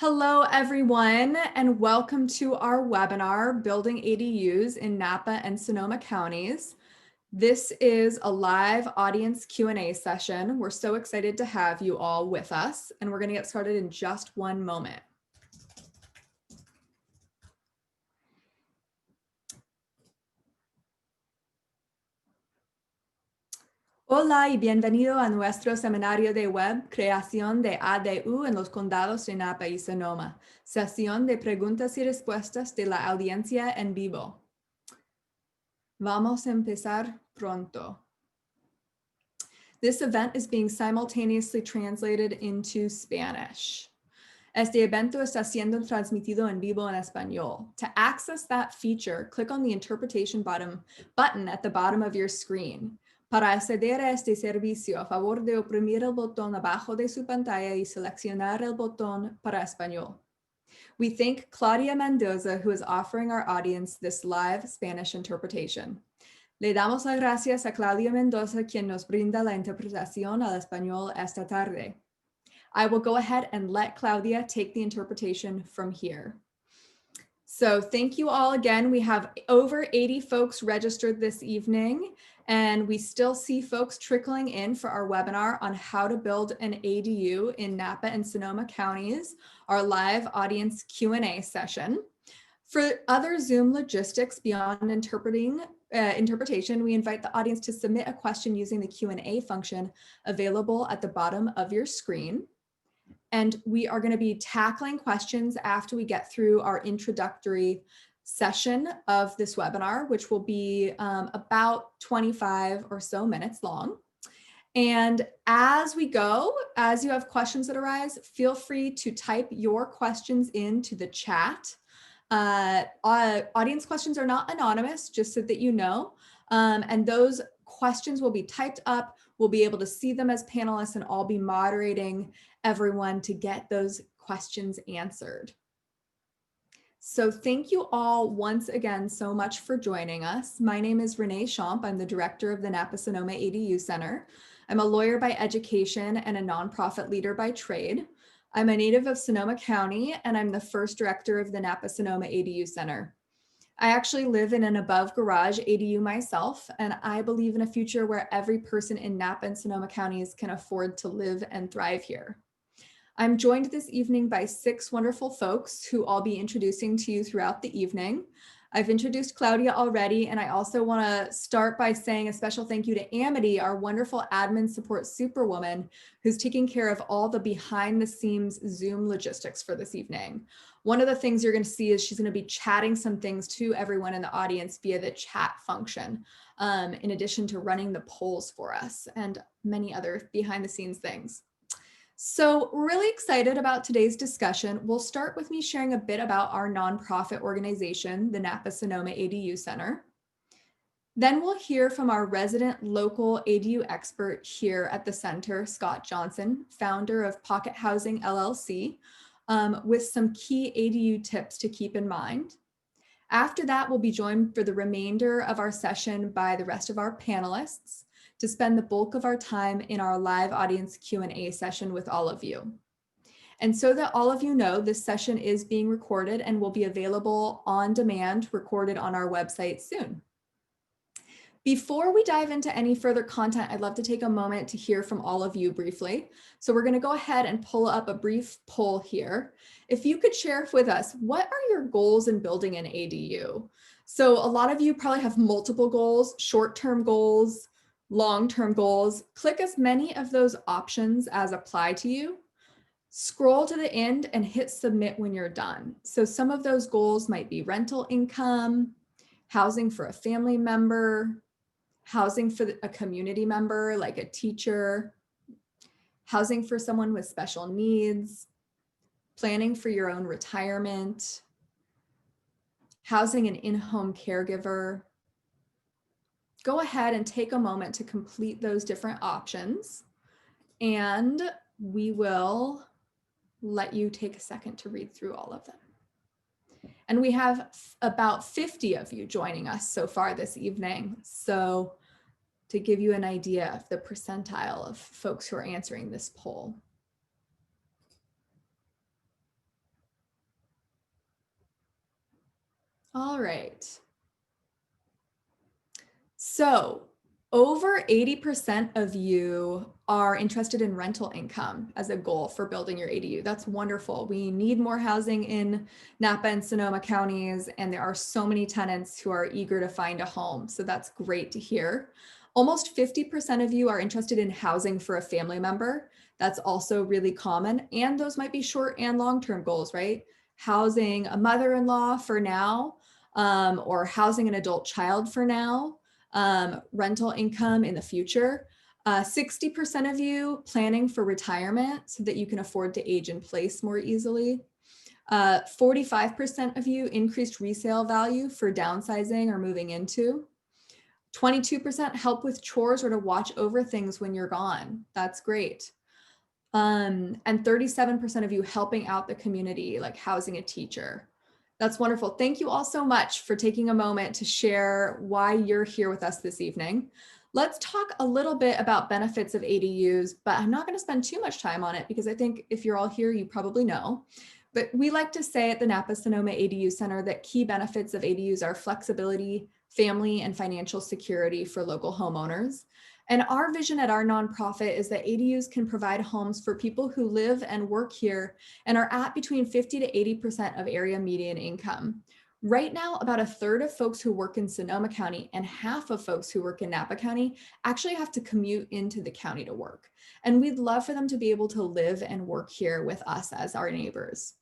Hello, everyone, and welcome to our webinar, Building ADUs in Napa and Sonoma counties. This is a live audience Q&A session. We're so excited to have you all with us, and we're going to get started in just one moment. Hola y bienvenido a nuestro seminario de web Creación de ADU en los condados de Napa y Sonoma, sesión de preguntas y respuestas de la audiencia en vivo. Vamos a empezar pronto. This event is being simultaneously translated into Spanish. Este evento está siendo transmitido en vivo en español. To access that feature, click on the interpretation button at the bottom of your screen. Para acceder a este servicio, a favor de oprimir el botón abajo de su pantalla y seleccionar el botón para español. We thank Claudia Mendoza, who is offering our audience this live Spanish interpretation. Le damos las gracias a Claudia Mendoza, quien nos brinda la interpretación al español esta tarde. I will go ahead and let Claudia take the interpretation from here. So thank you all again. We have over 80 folks registered this evening, and we still see folks trickling in for our webinar on how to build an ADU in Napa and Sonoma counties, our live audience Q&A session. For other Zoom logistics beyond interpretation, we invite the audience to submit a question using the Q&A function available at the bottom of your screen. And we are going to be tackling questions after we get through our introductory session of this webinar, which will be about 25 or so minutes long. And as we go, as you have questions that arise, feel free to type your questions into the chat. Audience questions are not anonymous, just so that you know. And those questions will be typed up. We'll be able to see them as panelists, and I'll be moderating everyone to get those questions answered. So thank you all once again so much for joining us. My name is Renee Champ. I'm the director of the Napa Sonoma ADU Center. I'm a lawyer by education and a nonprofit leader by trade. I'm a native of Sonoma County, and I'm the first director of the Napa Sonoma ADU Center. I actually live in an above garage ADU myself, and I believe in a future where every person in Napa and Sonoma counties can afford to live and thrive here. I'm joined this evening by 6 wonderful folks who I'll be introducing to you throughout the evening. I've introduced Claudia already, and I also want to start by saying a special thank you to Amity, our wonderful admin support superwoman, who's taking care of all the behind the scenes Zoom logistics for this evening. One of the things you're going to see is she's going to be chatting some things to everyone in the audience via the chat function, in addition to running the polls for us and many other behind the scenes things. So really excited about today's discussion. We'll start with me sharing a bit about our nonprofit organization, the Napa Sonoma ADU Center. Then we'll hear from our resident local ADU expert here at the center, Scott Johnson, founder of Pocket Housing LLC, with some key ADU tips to keep in mind. After that, we'll be joined for the remainder of our session by the rest of our panelists to spend the bulk of our time in our live audience Q&A session with all of you. And so that all of you know, this session is being recorded and will be available on demand, recorded on our website soon. Before we dive into any further content, I'd love to take a moment to hear from all of you briefly. So we're going to go ahead and pull up a brief poll here. If you could share with us, what are your goals in building an ADU? So a lot of you probably have multiple goals, short-term goals, long-term goals. Click as many of those options as apply to you. Scroll to the end and hit submit when you're done. So some of those goals might be rental income, housing for a family member, housing for a community member like a teacher, housing for someone with special needs, planning for your own retirement, housing an in-home caregiver. Go ahead and take a moment to complete those different options, and we will let you take a second to read through all of them. And we have about 50 of you joining us so far this evening. So to give you an idea of the percentile of folks who are answering this poll. All right. So over 80% of you are interested in rental income as a goal for building your ADU. That's wonderful. We need more housing in Napa and Sonoma counties, and there are so many tenants who are eager to find a home. So that's great to hear. Almost 50% of you are interested in housing for a family member. That's also really common. And those might be short and long-term goals, right? Housing a mother-in-law for now, or housing an adult child for now, rental income in the future. 60% of you planning for retirement so that you can afford to age in place more easily. 45% of you increased resale value for downsizing or moving into. 22% help with chores or to watch over things when you're gone. That's great. And 37% of you helping out the community, like housing a teacher. That's wonderful. Thank you all so much for taking a moment to share why you're here with us this evening. Let's talk a little bit about benefits of ADUs, but I'm not going to spend too much time on it because I think if you're all here, you probably know. But we like to say at the Napa Sonoma ADU Center that key benefits of ADUs are flexibility, family, and financial security for local homeowners. And our vision at our nonprofit is that ADUs can provide homes for people who live and work here and are at between 50 to 80% of area median income. Right now, about a third of folks who work in Sonoma County and half of folks who work in Napa County actually have to commute into the county to work. And we'd love for them to be able to live and work here with us as our neighbors.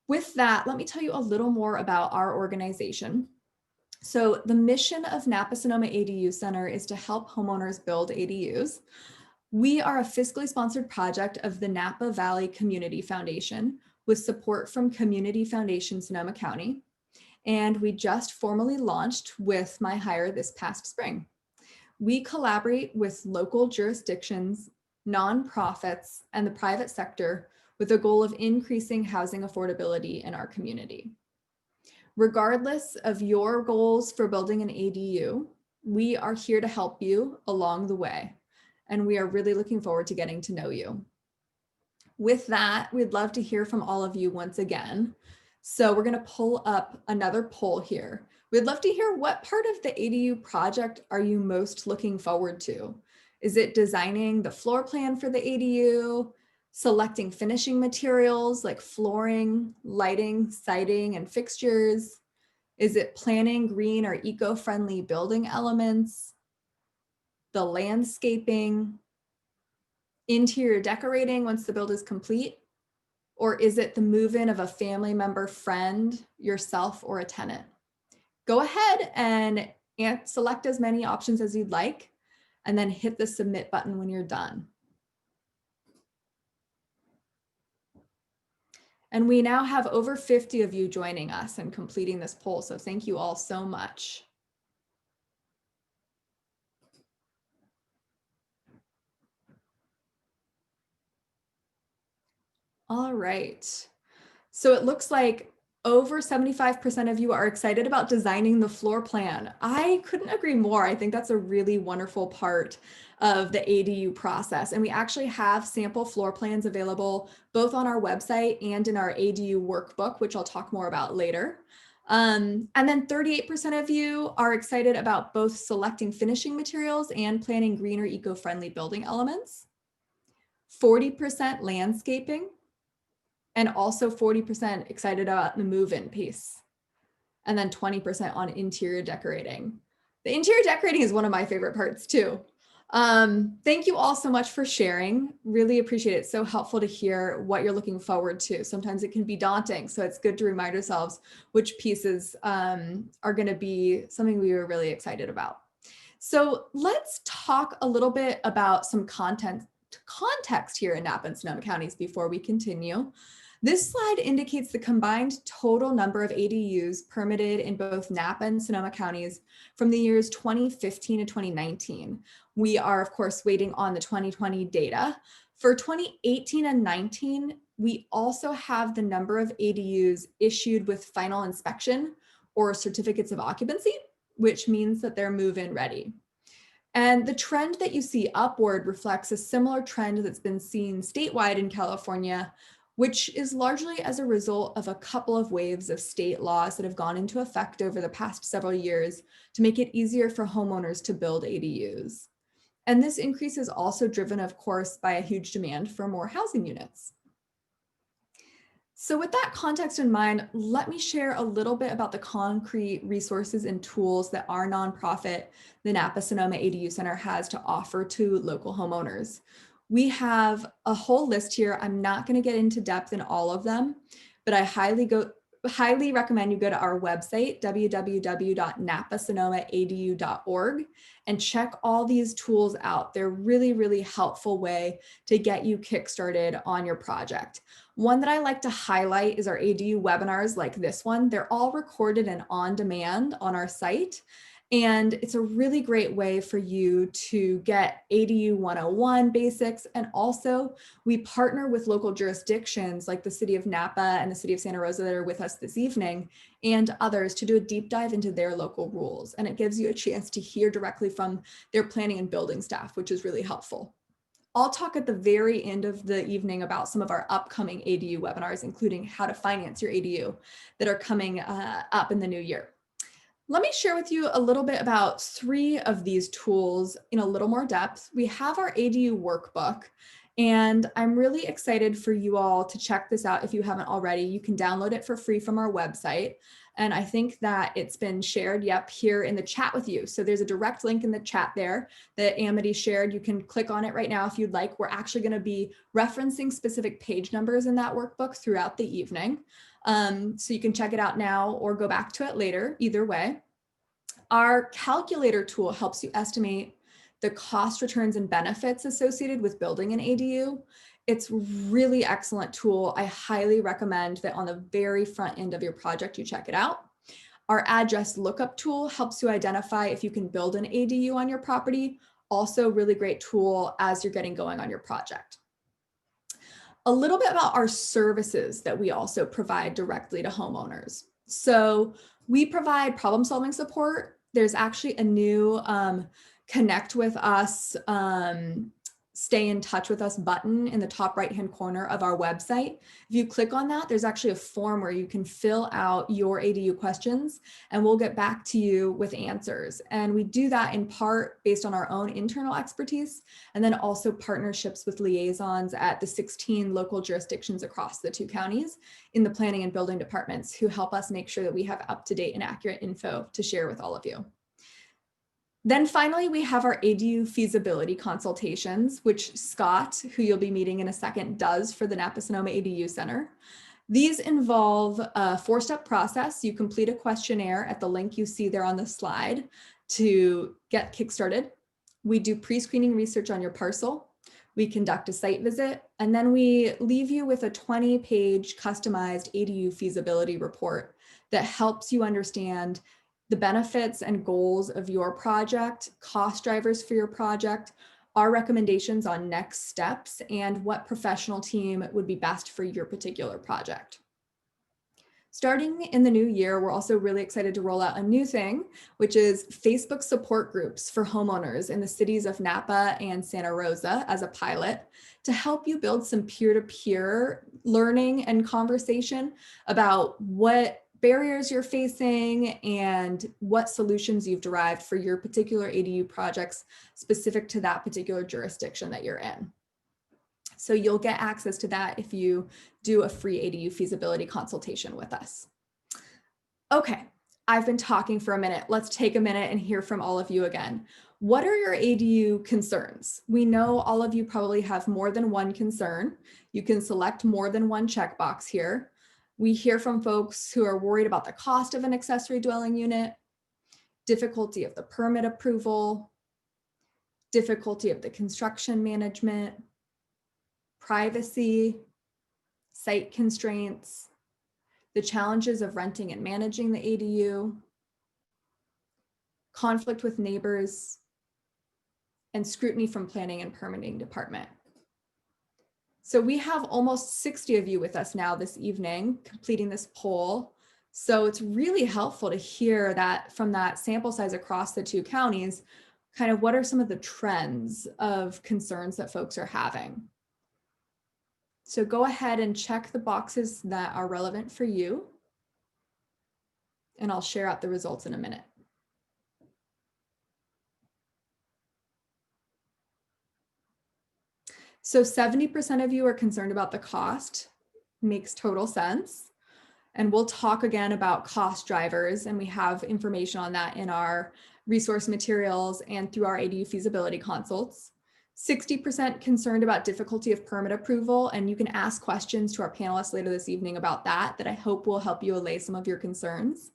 With that, let me tell you a little more about our organization. So the mission of Napa Sonoma ADU Center is to help homeowners build ADUs. We are a fiscally sponsored project of the Napa Valley Community Foundation with support from Community Foundation Sonoma County. And we just formally launched with my hire this past spring. We collaborate with local jurisdictions, nonprofits, and the private sector with the goal of increasing housing affordability in our community. Regardless of your goals for building an ADU, we are here to help you along the way, and we are really looking forward to getting to know you. With that, we'd love to hear from all of you once again. So we're going to pull up another poll here. We'd love to hear what part of the ADU project are you most looking forward to? Is it designing the floor plan for the ADU? Selecting finishing materials like flooring, lighting, siding, and fixtures? Is it planning green or eco-friendly building elements? The landscaping? Interior decorating once the build is complete? Or is it the move-in of a family member, friend, yourself, or a tenant? Go ahead and select as many options as you'd like, and then hit the submit button when you're done. And we now have over 50 of you joining us and completing this poll. So thank you all so much. All right. So it looks like over 75% of you are excited about designing the floor plan. I couldn't agree more. I think that's a really wonderful part of the ADU process. And we actually have sample floor plans available both on our website and in our ADU workbook, which I'll talk more about later. And then 38% of you are excited about both selecting finishing materials and planning green or eco-friendly building elements. 40% landscaping, and also 40% excited about the move-in piece. And then 20% on interior decorating. The interior decorating is one of my favorite parts too. Thank you all so much for sharing. Really appreciate it. It's so helpful to hear what you're looking forward to. Sometimes it can be daunting, so it's good to remind ourselves which pieces are going to be something we were really excited about. So let's talk a little bit about some context here in Napa and Sonoma counties before we continue. This slide indicates the combined total number of ADUs permitted in both Napa and Sonoma counties from the years 2015 to 2019. We are, of course, waiting on the 2020 data. For 2018 and 19, we also have the number of ADUs issued with final inspection or certificates of occupancy, which means that they're move-in ready. And the trend that you see upward reflects a similar trend that's been seen statewide in California, which is largely as a result of a couple of waves of state laws that have gone into effect over the past several years to make it easier for homeowners to build ADUs. And this increase is also driven, of course, by a huge demand for more housing units. So with that context in mind, let me share a little bit about the concrete resources and tools that our nonprofit, the Napa Sonoma ADU Center, has to offer to local homeowners. We have a whole list here. I'm not going to get into depth in all of them, but I highly recommend you go to our website, www.napasonomaadu.org, and check all these tools out. They're really, really helpful way to get you kickstarted on your project. One that I like to highlight is our ADU webinars like this one. They're all recorded and on demand on our site. And it's a really great way for you to get ADU 101 basics. And also we partner with local jurisdictions like the city of Napa and the city of Santa Rosa that are with us this evening and others to do a deep dive into their local rules. And it gives you a chance to hear directly from their planning and building staff, which is really helpful. I'll talk at the very end of the evening about some of our upcoming ADU webinars, including how to finance your ADU that are coming up in the new year. Let me share with you a little bit about 3 of these tools in a little more depth. We have our ADU workbook, and I'm really excited for you all to check this out if you haven't already. You can download it for free from our website. And I think that it's been shared, here in the chat with you. So there's a direct link in the chat there that Amity shared. You can click on it right now if you'd like. We're actually going to be referencing specific page numbers in that workbook throughout the evening. So you can check it out now or go back to it later, either way. Our calculator tool helps you estimate the cost, returns, and benefits associated with building an ADU. It's a really excellent tool. I highly recommend that on the very front end of your project, you check it out. Our address lookup tool helps you identify if you can build an ADU on your property. Also, really great tool as you're getting going on your project. A little bit about our services that we also provide directly to homeowners. So we provide problem-solving support. There's actually a new connect with us, stay in touch with us button in the top right-hand corner of our website. If you click on that, there's actually a form where you can fill out your ADU questions and we'll get back to you with answers. And we do that in part based on our own internal expertise and then also partnerships with liaisons at the 16 local jurisdictions across the 2 counties in the planning and building departments who help us make sure that we have up-to-date and accurate info to share with all of you. Then finally, we have our ADU feasibility consultations, which Scott, who you'll be meeting in a second, does for the Napa Sonoma ADU Center. These involve a 4-step process. You complete a questionnaire at the link you see there on the slide to get kickstarted. We do pre-screening research on your parcel. We conduct a site visit, and then we leave you with a 20-page customized ADU feasibility report that helps you understand the benefits and goals of your project, cost drivers for your project, our recommendations on next steps, and what professional team would be best for your particular project. Starting in the new year, we're also really excited to roll out a new thing, which is Facebook support groups for homeowners in the cities of Napa and Santa Rosa as a pilot to help you build some peer-to-peer learning and conversation about what barriers you're facing and what solutions you've derived for your particular ADU projects specific to that particular jurisdiction that you're in. So you'll get access to that if you do a free ADU feasibility consultation with us. Okay, I've been talking for a minute. Let's take a minute and hear from all of you again. What are your ADU concerns? We know all of you probably have more than one concern. You can select more than one checkbox here. We hear from folks who are worried about the cost of an accessory dwelling unit, difficulty of the permit approval, difficulty of the construction management, privacy, site constraints, the challenges of renting and managing the ADU, conflict with neighbors, and scrutiny from planning and permitting department. So we have almost 60 of you with us now this evening completing this poll. So it's really helpful to hear that from that sample size across the 2 counties, kind of what are some of the trends of concerns that folks are having. So go ahead and check the boxes that are relevant for you, and I'll share out the results in a minute. So 70% of you are concerned about the cost. Makes total sense. And we'll talk again about cost drivers, and we have information on that in our resource materials and through our ADU feasibility consults. 60% concerned about difficulty of permit approval, and you can ask questions to our panelists later this evening about that I hope will help you allay some of your concerns.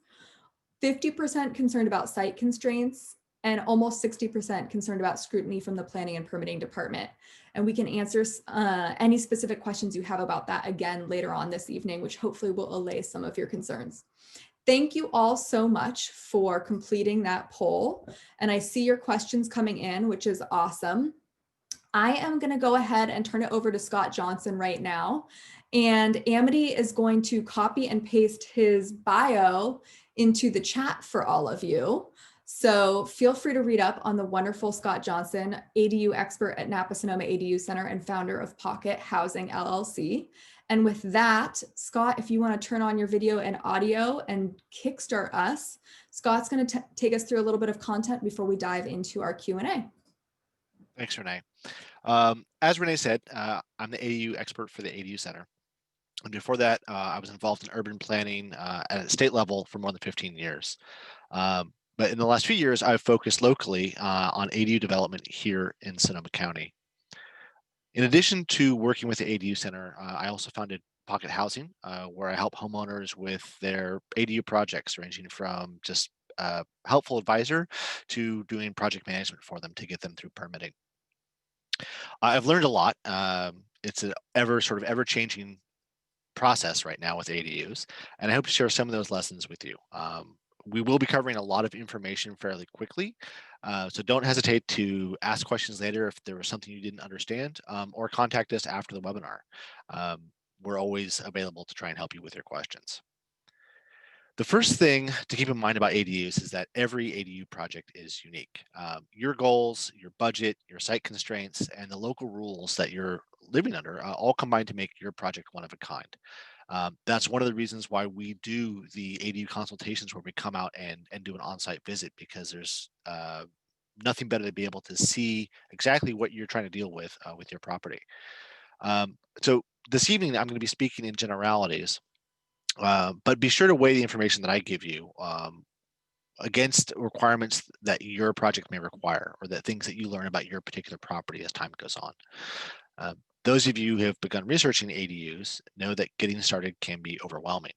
50% concerned about site constraints, and almost 60% concerned about scrutiny from the planning and permitting department. And we can answer any specific questions you have about that again later on this evening, which hopefully will allay some of your concerns. Thank you all so much for completing that poll. And I see your questions coming in, which is awesome. I am going to go ahead and turn it over to Scott Johnson right now. And Amity is going to copy and paste his bio into the chat for all of you. So feel free to read up on the wonderful Scott Johnson, ADU expert at Napa Sonoma ADU Center and founder of Pocket Housing LLC. And with that, Scott, if you want to turn on your video and audio and kickstart us, Scott's going to take us through a little bit of content before we dive into our Q&A. Thanks, Renee. As Renee said, I'm the ADU expert for the ADU Center. And before that, I was involved in urban planning at a state level for more than 15 years. But in the last few years, I've focused locally on ADU development here in Sonoma County. In addition to working with the ADU Center, I also founded Pocket Housing, where I help homeowners with their ADU projects, ranging from just a helpful advisor to doing project management for them to get them through permitting. I've learned a lot. It's an ever-changing process right now with ADUs, and I hope to share some of those lessons with you. We will be covering a lot of information fairly quickly, so don't hesitate to ask questions later if there was something you didn't understand, or contact us after the webinar. We're always available to try and help you with your questions. The first thing to keep in mind about ADUs is that every ADU project is unique. Your goals, your budget, your site constraints, and the local rules that you're living under all combine to make your project one of a kind. That's one of the reasons why we do the ADU consultations, where we come out and do an on-site visit, because there's nothing better to be able to see exactly what you're trying to deal with your property. So this evening, I'm going to be speaking in generalities. But be sure to weigh the information that I give you against requirements that your project may require, or the things that you learn about your particular property as time goes on. Those of you who have begun researching ADUs know that getting started can be overwhelming.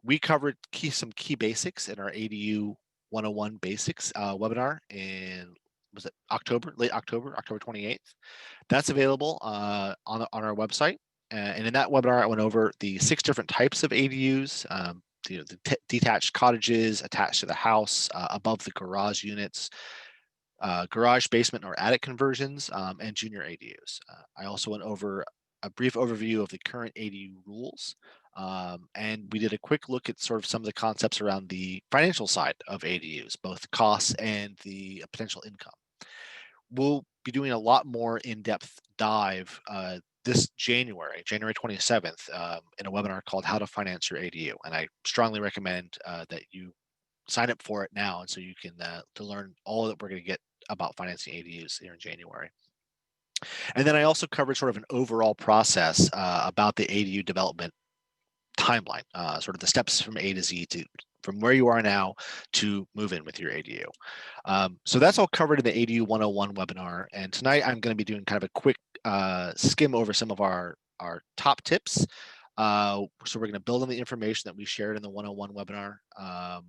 We covered some key basics in our ADU 101 Basics webinar in, was it late October 28th. That's available on our website. And in that webinar, I went over the 6 different types of ADUs, the detached cottages attached to the house, above the garage units, garage, basement, or attic conversions, and junior ADUs. I also went over a brief overview of the current ADU rules, and we did a quick look at sort of some of the concepts around the financial side of ADUs, both costs and the potential income. We'll be doing a lot more in-depth dive this January 27th, in a webinar called How to Finance Your ADU. And I strongly recommend that you sign up for it now, and so you can to learn all that we're going to get about financing ADUs here in January. And then I also covered sort of an overall process about the ADU development timeline, sort of the steps from A to Z, from where you are now to move in with your ADU. So that's all covered in the ADU 101 webinar. And tonight I'm going to be doing kind of a quick skim over some of our top tips. So we're going to build on the information that we shared in the 101 webinar. I'm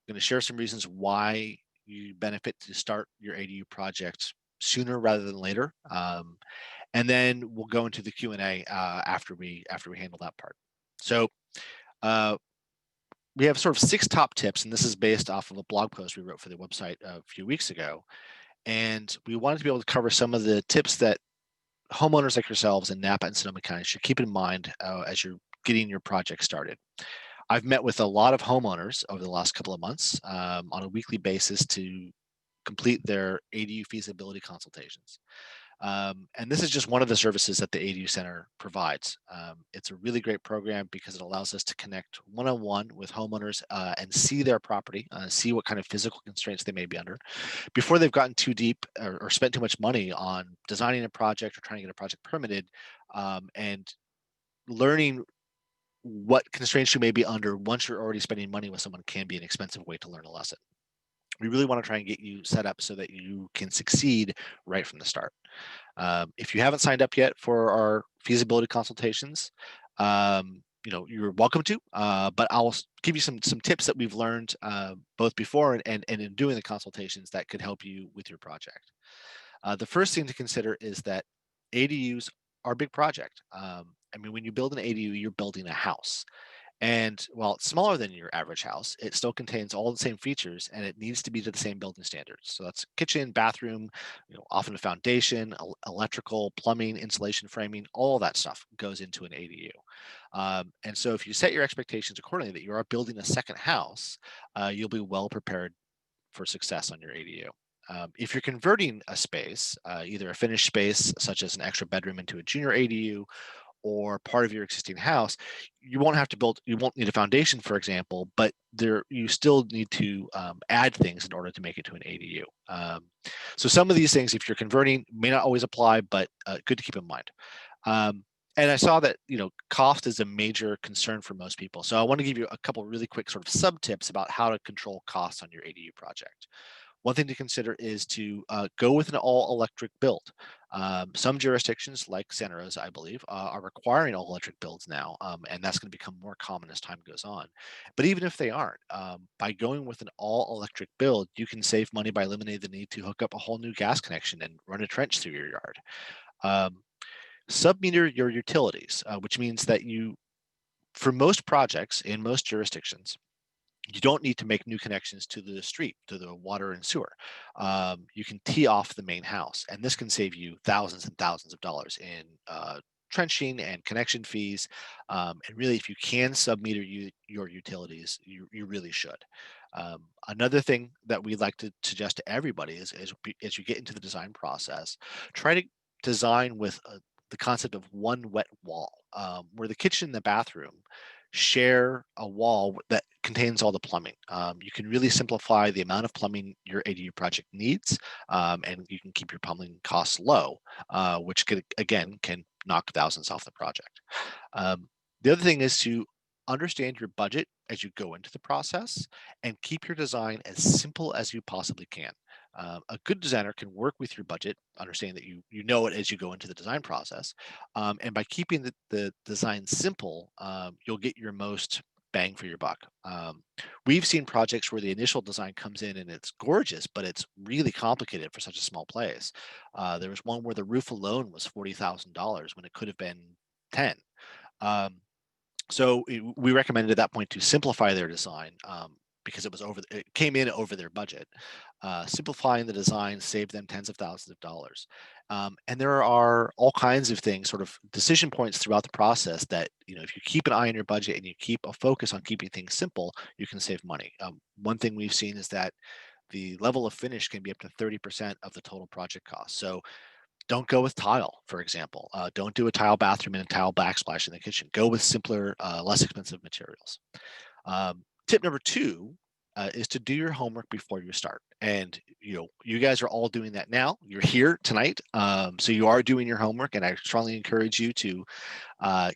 going to share some reasons why you benefit to start your ADU project sooner rather than later. And then we'll go into the Q&A after we handle that part. So we have sort of 6 top tips, and this is based off of a blog post we wrote for the website a few weeks ago. And we wanted to be able to cover some of the tips that homeowners like yourselves in Napa and Sonoma County should keep in mind as you're getting your project started. I've met with a lot of homeowners over the last couple of months on a weekly basis to complete their ADU feasibility consultations. And this is just one of the services that the ADU Center provides. It's a really great program because it allows us to connect one-on-one with homeowners and see their property, see what kind of physical constraints they may be under before they've gotten too deep or spent too much money on designing a project or trying to get a project permitted, and learning what constraints you may be under once you're already spending money with someone can be an expensive way to learn a lesson. We really want to try and get you set up so that you can succeed right from the start. If you haven't signed up yet for our feasibility consultations, you're welcome to, but I'll give you some tips that we've learned both before and in doing the consultations that could help you with your project. The first thing to consider is that ADUs are a big project. I mean, when you build an ADU, you're building a house. And while it's smaller than your average house, it still contains all the same features and it needs to be to the same building standards. So that's kitchen, bathroom, often a foundation, electrical, plumbing, insulation, framing, all that stuff goes into an ADU. And so if you set your expectations accordingly that you are building a second house, you'll be well prepared for success on your ADU. If you're converting a space, either a finished space such as an extra bedroom into a junior ADU or part of your existing house, you won't need a foundation, for example, but you still need to add things in order to make it to an ADU. So some of these things, if you're converting, may not always apply, but good to keep in mind. And I saw that cost is a major concern for most people. So I want to give you a couple really quick sort of sub tips about how to control costs on your ADU project. One thing to consider is to go with an all-electric build. Some jurisdictions, like Santa Rosa, I believe, are requiring all-electric builds now, and that's going to become more common as time goes on. But even if they aren't, by going with an all-electric build, you can save money by eliminating the need to hook up a whole new gas connection and run a trench through your yard. Um, Submeter your utilities, which means that for most projects in most jurisdictions, you don't need to make new connections to the street, to the water and sewer. You can tee off the main house, and this can save you thousands and thousands of dollars in trenching and connection fees. And really, if you can submeter your utilities, you really should. Another thing that we'd like to suggest to everybody is as you get into the design process, try to design with the concept of one wet wall, where the kitchen and the bathroom share a wall that contains all the plumbing. You can really simplify the amount of plumbing your ADU project needs, and you can keep your plumbing costs low, which again can knock thousands off the project. The other thing is to understand your budget as you go into the process and keep your design as simple as you possibly can. A good designer can work with your budget, understanding that you know it as you go into the design process. And by keeping the design simple, you'll get your most bang for your buck. We've seen projects where the initial design comes in and it's gorgeous, but it's really complicated for such a small place. There was one where the roof alone was $40,000 when it could have been 10. Um, so we recommended at that point to simplify their design, because it came in over their budget. Simplifying the design saved them tens of thousands of dollars. And there are all kinds of things, sort of decision points throughout the process that, if you keep an eye on your budget and you keep a focus on keeping things simple, you can save money. One thing we've seen is that the level of finish can be up to 30% of the total project cost. So don't go with tile, for example. Don't do a tile bathroom and a tile backsplash in the kitchen. Go with simpler, less expensive materials. Tip number two is to do your homework before you start. And you guys are all doing that now. You're here tonight, so you are doing your homework, and I strongly encourage you to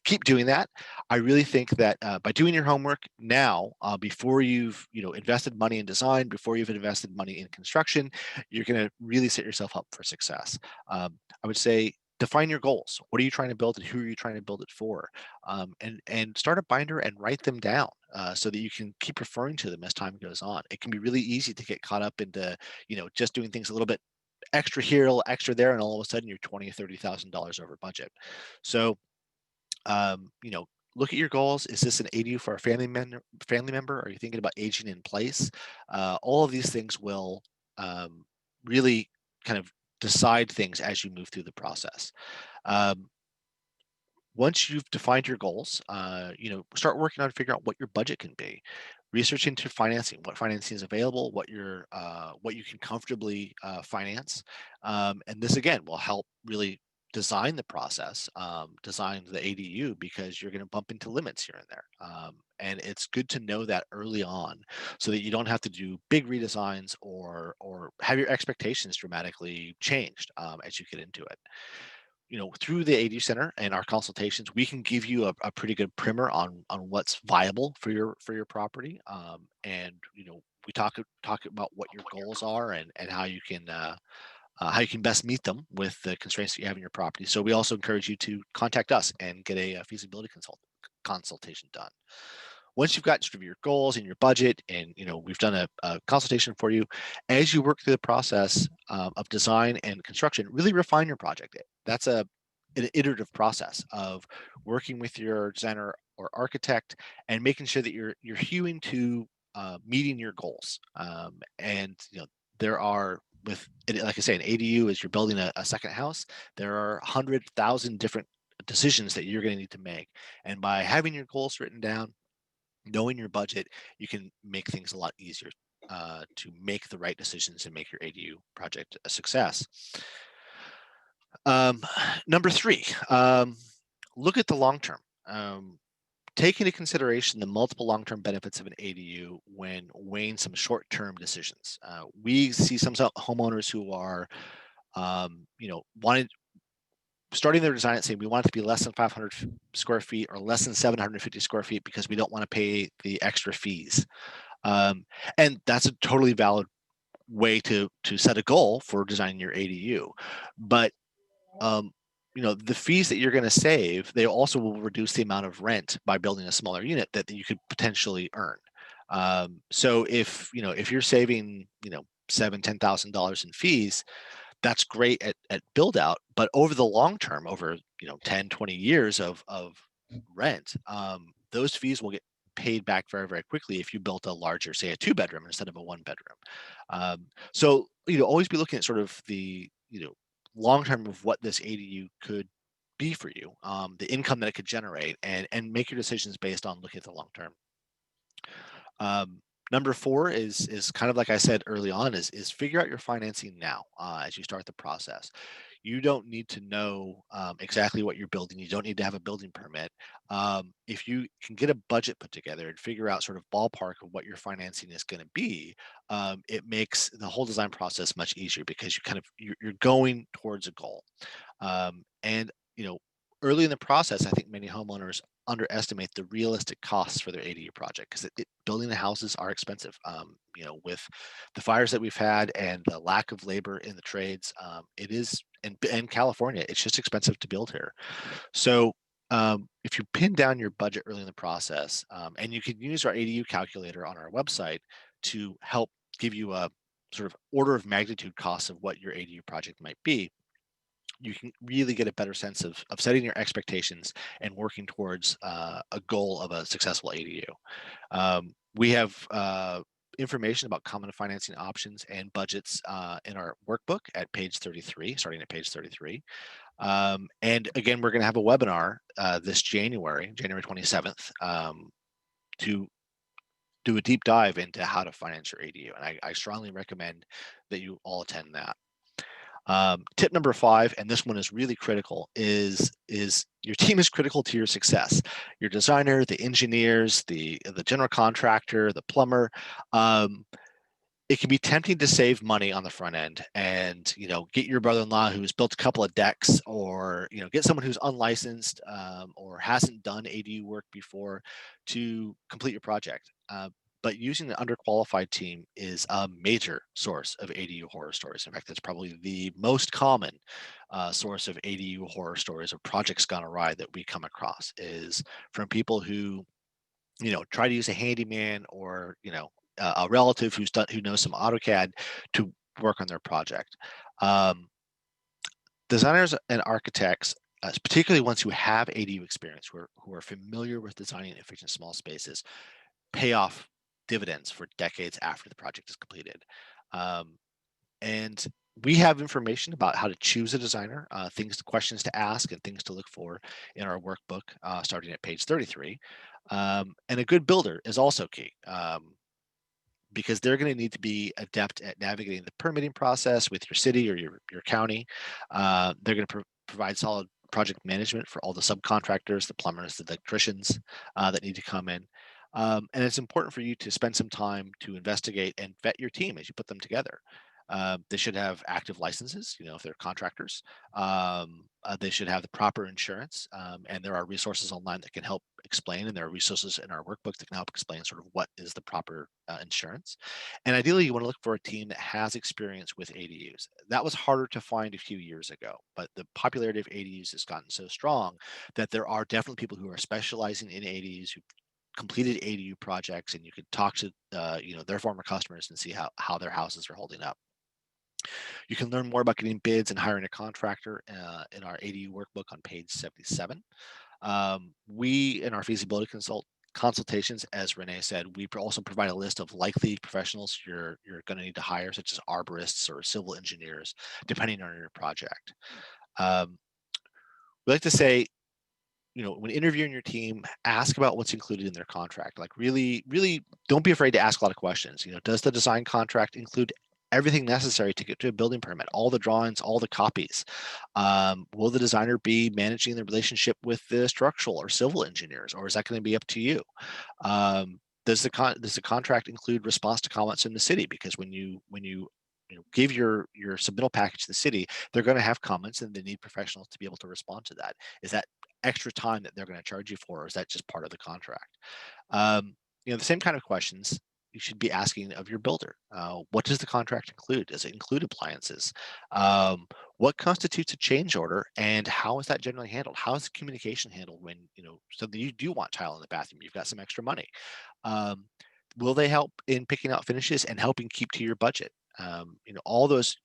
keep doing that. I really think that by doing your homework now, before you've invested money in design, before you've invested money in construction, you're going to really set yourself up for success. I would say define your goals. What are you trying to build, and who are you trying to build it for? And start a binder and write them down, so that you can keep referring to them as time goes on. It can be really easy to get caught up into just doing things a little bit extra here, a little extra there, and all of a sudden you're $20,000 or $30,000 over budget. So look at your goals. Is this an ADU for a family member? Are you thinking about aging in place? All of these things will really kind of decide things as you move through the process. Um, Once you've defined your goals, start working on figuring out what your budget can be. research into financing, what financing is available, what you can comfortably finance, and this again will help really design the process, design the ADU, because you're going to bump into limits here and there, and it's good to know that early on, so that you don't have to do big redesigns or have your expectations dramatically changed as you get into it. Through the AD Center and our consultations, we can give you a pretty good primer on what's viable for your property. And we talk about what your goals are and how you can best meet them with the constraints that you have in your property. So we also encourage you to contact us and get a feasibility consultation done. Once you've got sort of your goals and your budget, and we've done a consultation for you, as you work through the process of design and construction, really refine your project. That's an iterative process of working with your designer or architect and making sure that you're hewing to meeting your goals. And there are, with like I say, an ADU, as you're building a second house, there are 100,000 different decisions that you're going to need to make. And by having your goals written down, knowing your budget, you can make things a lot easier to make the right decisions and make your ADU project a success. Um, Number three, look at the long term. Take into consideration the multiple long-term benefits of an ADU when weighing some short-term decisions. We see some homeowners who are, wanting starting their design and saying we want it to be less than 500 square feet or less than 750 square feet because we don't want to pay the extra fees. And that's a totally valid way to set a goal for designing your ADU. But the fees that you're going to save, they also will reduce the amount of rent by building a smaller unit that you could potentially earn. So if you're saving $7,000-$10,000 in fees, that's great at build out, but over the long term, over 10-20 years of rent, those fees will get paid back very, very quickly if you built a larger, say, a 2-bedroom instead of a 1-bedroom. So always be looking at sort of the long term of what this ADU could be for you, the income that it could generate, and make your decisions based on looking at the long term. Number four is kind of like I said early on, is figure out your financing now as you start the process. You don't need to know exactly what you're building. You don't need to have a building permit. If you can get a budget put together and figure out sort of ballpark of what your financing is going to be, it makes the whole design process much easier because you're going towards a goal. And early in the process, I think many homeowners underestimate the realistic costs for their ADU project because building the houses are expensive. With the fires that we've had and the lack of labor in the trades, it is, and California, it's just expensive to build here. So if you pin down your budget early in the process, and you can use our ADU calculator on our website to help give you a sort of order of magnitude cost of what your ADU project might be, you can really get a better sense of setting your expectations and working towards a goal of a successful ADU. We have information about common financing options and budgets in our workbook at page 33, starting at page 33. And again, we're going to have a webinar this January 27th, to do a deep dive into how to finance your ADU. And I strongly recommend that you all attend that. Tip number 5, and this one is really critical, is your team is critical to your success. Your designer, the engineers, the general contractor, the plumber. It can be tempting to save money on the front end and get your brother-in-law who's built a couple of decks, or get someone who's unlicensed or hasn't done ADU work before to complete your project. But using an underqualified team is a major source of ADU horror stories. In fact, that's probably the most common source of ADU horror stories of projects gone awry that we come across, is from people who try to use a handyman or a relative who knows some AutoCAD to work on their project. Designers and architects, particularly ones who have ADU experience, who are familiar with designing efficient small spaces, pay off dividends for decades after the project is completed. And we have information about how to choose a designer, questions to ask, and things to look for in our workbook, starting at page 33. And a good builder is also key. Because they're going to need to be adept at navigating the permitting process with your city or your county. They're going to provide solid project management for all the subcontractors, the plumbers, the electricians that need to come in. And it's important for you to spend some time to investigate and vet your team as you put them together. They should have active licenses, if they're contractors. They should have the proper insurance, and there are resources online that can help explain, and there are resources in our workbooks that can help explain sort of what is the proper insurance. And ideally, you want to look for a team that has experience with ADUs. That was harder to find a few years ago, but the popularity of ADUs has gotten so strong that there are definitely people who are specializing in ADUs who completed ADU projects, and you could talk to their former customers and see how their houses are holding up. You can learn more about getting bids and hiring a contractor in our ADU workbook on page 77. We, in our feasibility consultations, as Renee said, we also provide a list of likely professionals you're going to need to hire, such as arborists or civil engineers, depending on your project. Um, we like to say, when interviewing your team, ask about what's included in their contract. Like really don't be afraid to ask a lot of questions. Does the design contract include everything necessary to get to a building permit, all the drawings, all the copies? Will the designer be managing the relationship with the structural or civil engineers, or is that going to be up to you? Does the contract include response to comments in the city? Because when you give your submittal package to the city, they're going to have comments, and they need professionals to be able to respond to that. Is that extra time that they're going to charge you for, or is that just part of the contract? The same kind of questions you should be asking of your builder. What does the contract include? Does it include appliances? What constitutes a change order, and how is that generally handled? How is the communication handled when, so that you do want tile in the bathroom, you've got some extra money? Um, will they help in picking out finishes and helping keep to your budget? All those,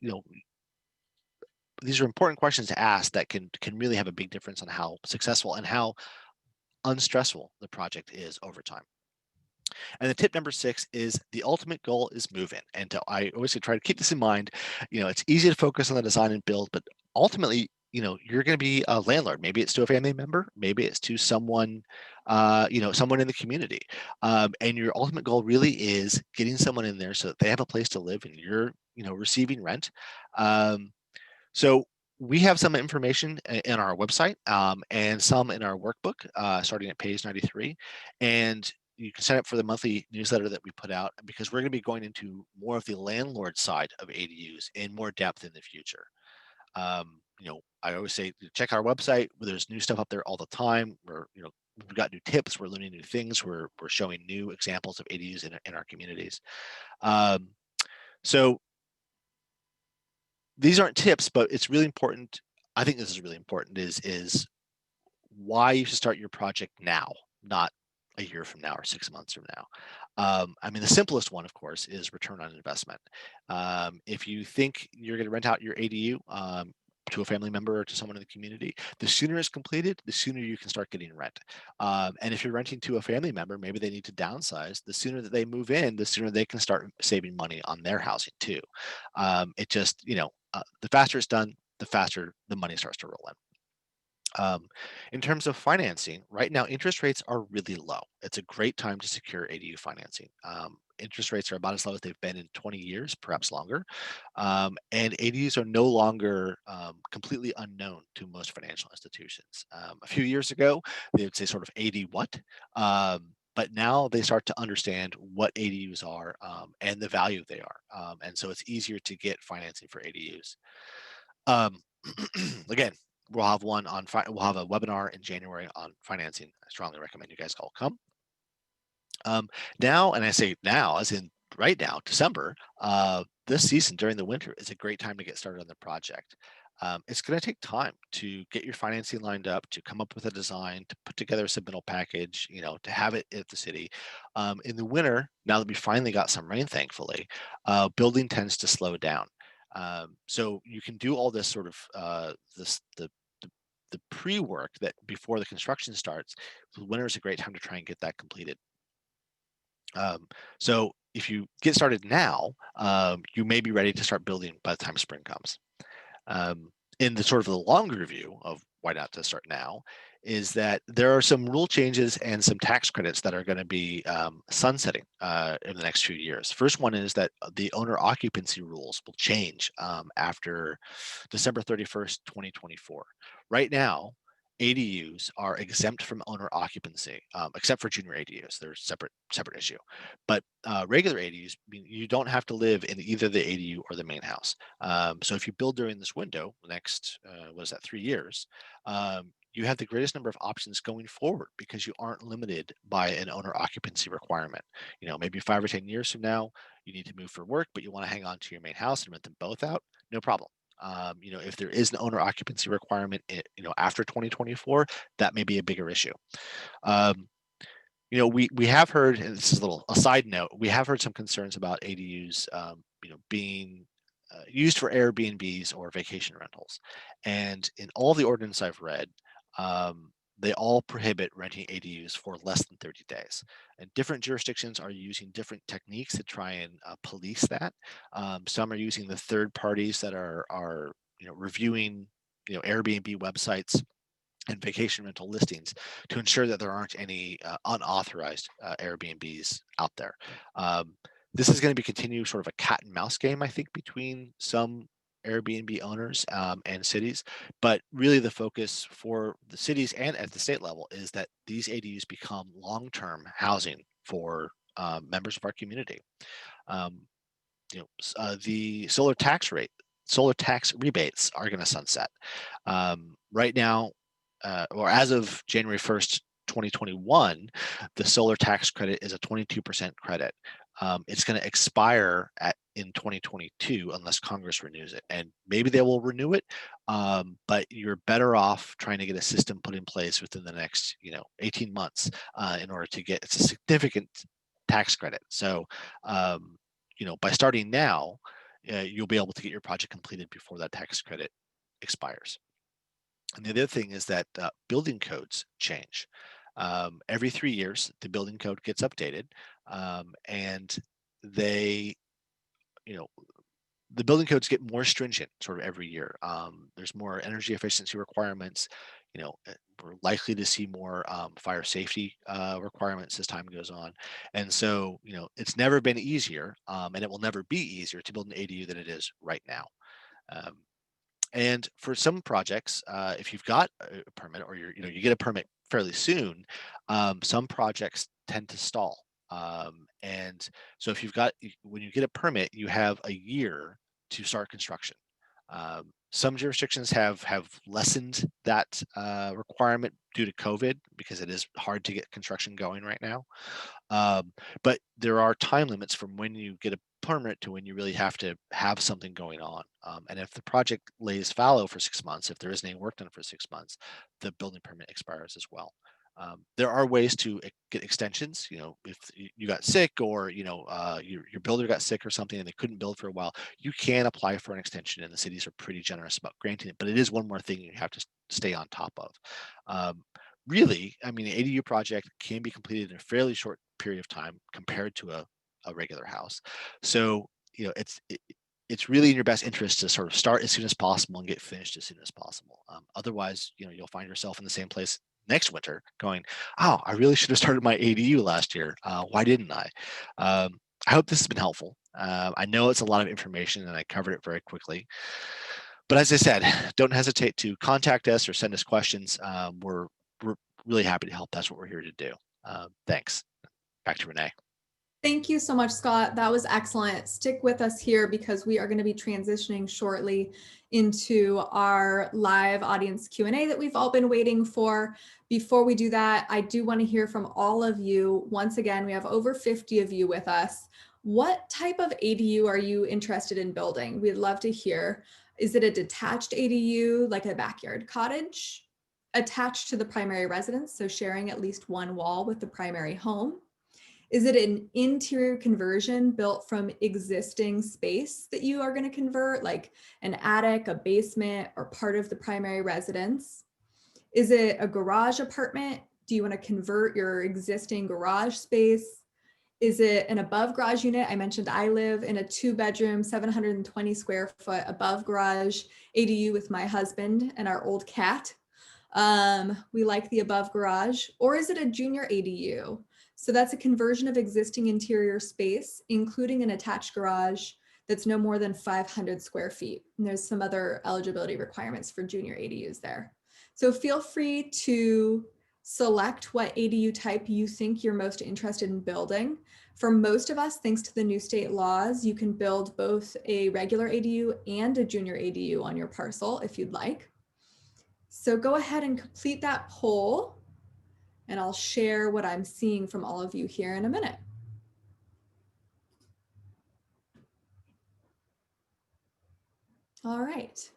these are important questions to ask that can really have a big difference on how successful and how unstressful the project is over time. And the tip number 6 is the ultimate goal is move-in. And I always try to keep this in mind. It's easy to focus on the design and build, but ultimately, you're going to be a landlord. Maybe it's to a family member, maybe it's to someone, someone in the community. And your ultimate goal really is getting someone in there so that they have a place to live and you're, receiving rent. So we have some information in our website and some in our workbook, starting at page 93. And you can sign up for the monthly newsletter that we put out, because we're going to be going into more of the landlord side of ADUs in more depth in the future. I always say check our website. There's new stuff up there all the time. We've got new tips. We're learning new things. We're showing new examples of ADUs in our communities. So these aren't tips, but it's really important. I think this is really important, is why you should start your project now, not a year from now or 6 months from now. The simplest one, of course, is return on investment. If you think you're going to rent out your ADU to a family member or to someone in the community, the sooner it's completed, the sooner you can start getting rent. And if you're renting to a family member, maybe they need to downsize. The sooner that they move in, the sooner they can start saving money on their housing too. It just, the faster it's done, the faster the money starts to roll in. In terms of financing, right now, interest rates are really low. It's a great time to secure ADU financing. Interest rates are about as low as they've been in 20 years, perhaps longer. And ADUs are no longer completely unknown to most financial institutions. A few years ago, they would say sort of AD what? But now they start to understand what ADUs are and the value they are. And so it's easier to get financing for ADUs. Um, again, we'll have we'll have a webinar in January on financing. I strongly recommend you guys all come. Now, and I say now, as in right now, December, this season during the winter is a great time to get started on the project. It's going to take time to get your financing lined up, to come up with a design, to put together a submittal package, to have it at the city. In the winter, now that we finally got some rain, thankfully, building tends to slow down. So you can do all this sort of the pre-work that before the construction starts. Winter is a great time to try and get that completed. So if you get started now, you may be ready to start building by the time spring comes. In the sort of the longer view of why not to start now is that there are some rule changes and some tax credits that are going to be sunsetting in the next few years. First one is that the owner occupancy rules will change after December 31st, 2024. Right now, ADUs are exempt from owner occupancy, except for junior ADUs. They're separate issue. But regular ADUs, you don't have to live in either the ADU or the main house. So if you build during this window, the next, what is that, 3 years, you have the greatest number of options going forward because you aren't limited by an owner occupancy requirement. Maybe 5 or 10 years from now, you need to move for work, but you want to hang on to your main house and rent them both out, no problem. If there is an owner occupancy requirement, after 2024, that may be a bigger issue. We have heard, and this is a side note, we have heard some concerns about ADUs, being used for Airbnbs or vacation rentals. And in all the ordinance I've read, they all prohibit renting ADUs for less than 30 days. And different jurisdictions are using different techniques to try and police that. Some are using the third parties that are reviewing Airbnb websites and vacation rental listings to ensure that there aren't any unauthorized Airbnbs out there. This is going to be continued sort of a cat and mouse game, I think, between some Airbnb owners and cities. But really the focus for the cities and at the state level is that these ADUs become long-term housing for members of our community. The solar tax rebates are going to sunset. Right now, or as of January 1st, 2021, the solar tax credit is a 22% credit. It's going to expire in 2022 unless Congress renews it, and maybe they will renew it. But you're better off trying to get a system put in place within the next 18 months in order to get it's a significant tax credit. So by starting now, you'll be able to get your project completed before that tax credit expires. And the other thing is that building codes change. Every 3 years, the building code gets updated, and they, the building codes get more stringent sort of every year. There's more energy efficiency requirements. We're likely to see more fire safety requirements as time goes on. And so, it's never been easier, and it will never be easier to build an ADU than it is right now. And for some projects, if you've got a permit or you get a permit fairly soon, some projects tend to stall. And so when you get a permit, you have a year to start construction. Some jurisdictions have lessened that requirement due to COVID because it is hard to get construction going right now. But there are time limits from when you get a permit to when you really have to have something going on. And if the project lays fallow for 6 months, if there isn't any work done for 6 months, the building permit expires as well. There are ways to get extensions. If you got sick or your builder got sick or something and they couldn't build for a while, you can apply for an extension, and the cities are pretty generous about granting it. But it is one more thing you have to stay on top of. Really, I mean, an ADU project can be completed in a fairly short period of time compared to a regular house. So it's really in your best interest to sort of start as soon as possible and get finished as soon as possible. Otherwise, you'll find yourself in the same place next winter going, oh, I really should have started my ADU last year. Why didn't I? I hope this has been helpful. I know it's a lot of information and I covered it very quickly. But as I said, don't hesitate to contact us or send us questions. We're really happy to help. That's what we're here to do. Thanks. Back to Renee. Thank you so much, Scott. That was excellent. Stick with us here because we are going to be transitioning shortly into our live audience Q&A that we've all been waiting for. Before we do that, I do want to hear from all of you. Once again, we have over 50 of you with us. What type of ADU are you interested in building? We'd love to hear. Is it a detached ADU, like a backyard cottage, attached to the primary residence, so sharing at least one wall with the primary home? Is it an interior conversion built from existing space that you are going to convert, like an attic, a basement, or part of the primary residence? Is it a garage apartment? Do you want to convert your existing garage space? Is it an above garage unit? I mentioned I live in a 2-bedroom, 720 square foot above garage ADU with my husband and our old cat. We like the above garage, or is it a junior ADU? So that's a conversion of existing interior space, including an attached garage that's no more than 500 square feet. And there's some other eligibility requirements for junior ADUs there. So feel free to select what ADU type you think you're most interested in building. For most of us, thanks to the new state laws, you can build both a regular ADU and a junior ADU on your parcel if you'd like. So go ahead and complete that poll, and I'll share what I'm seeing from all of you here in a minute. All right.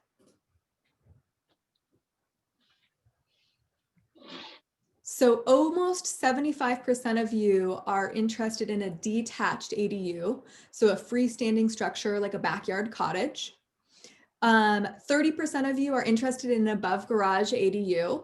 So almost 75% of you are interested in a detached ADU, so a freestanding structure like a backyard cottage. 30% of you are interested in an above garage ADU.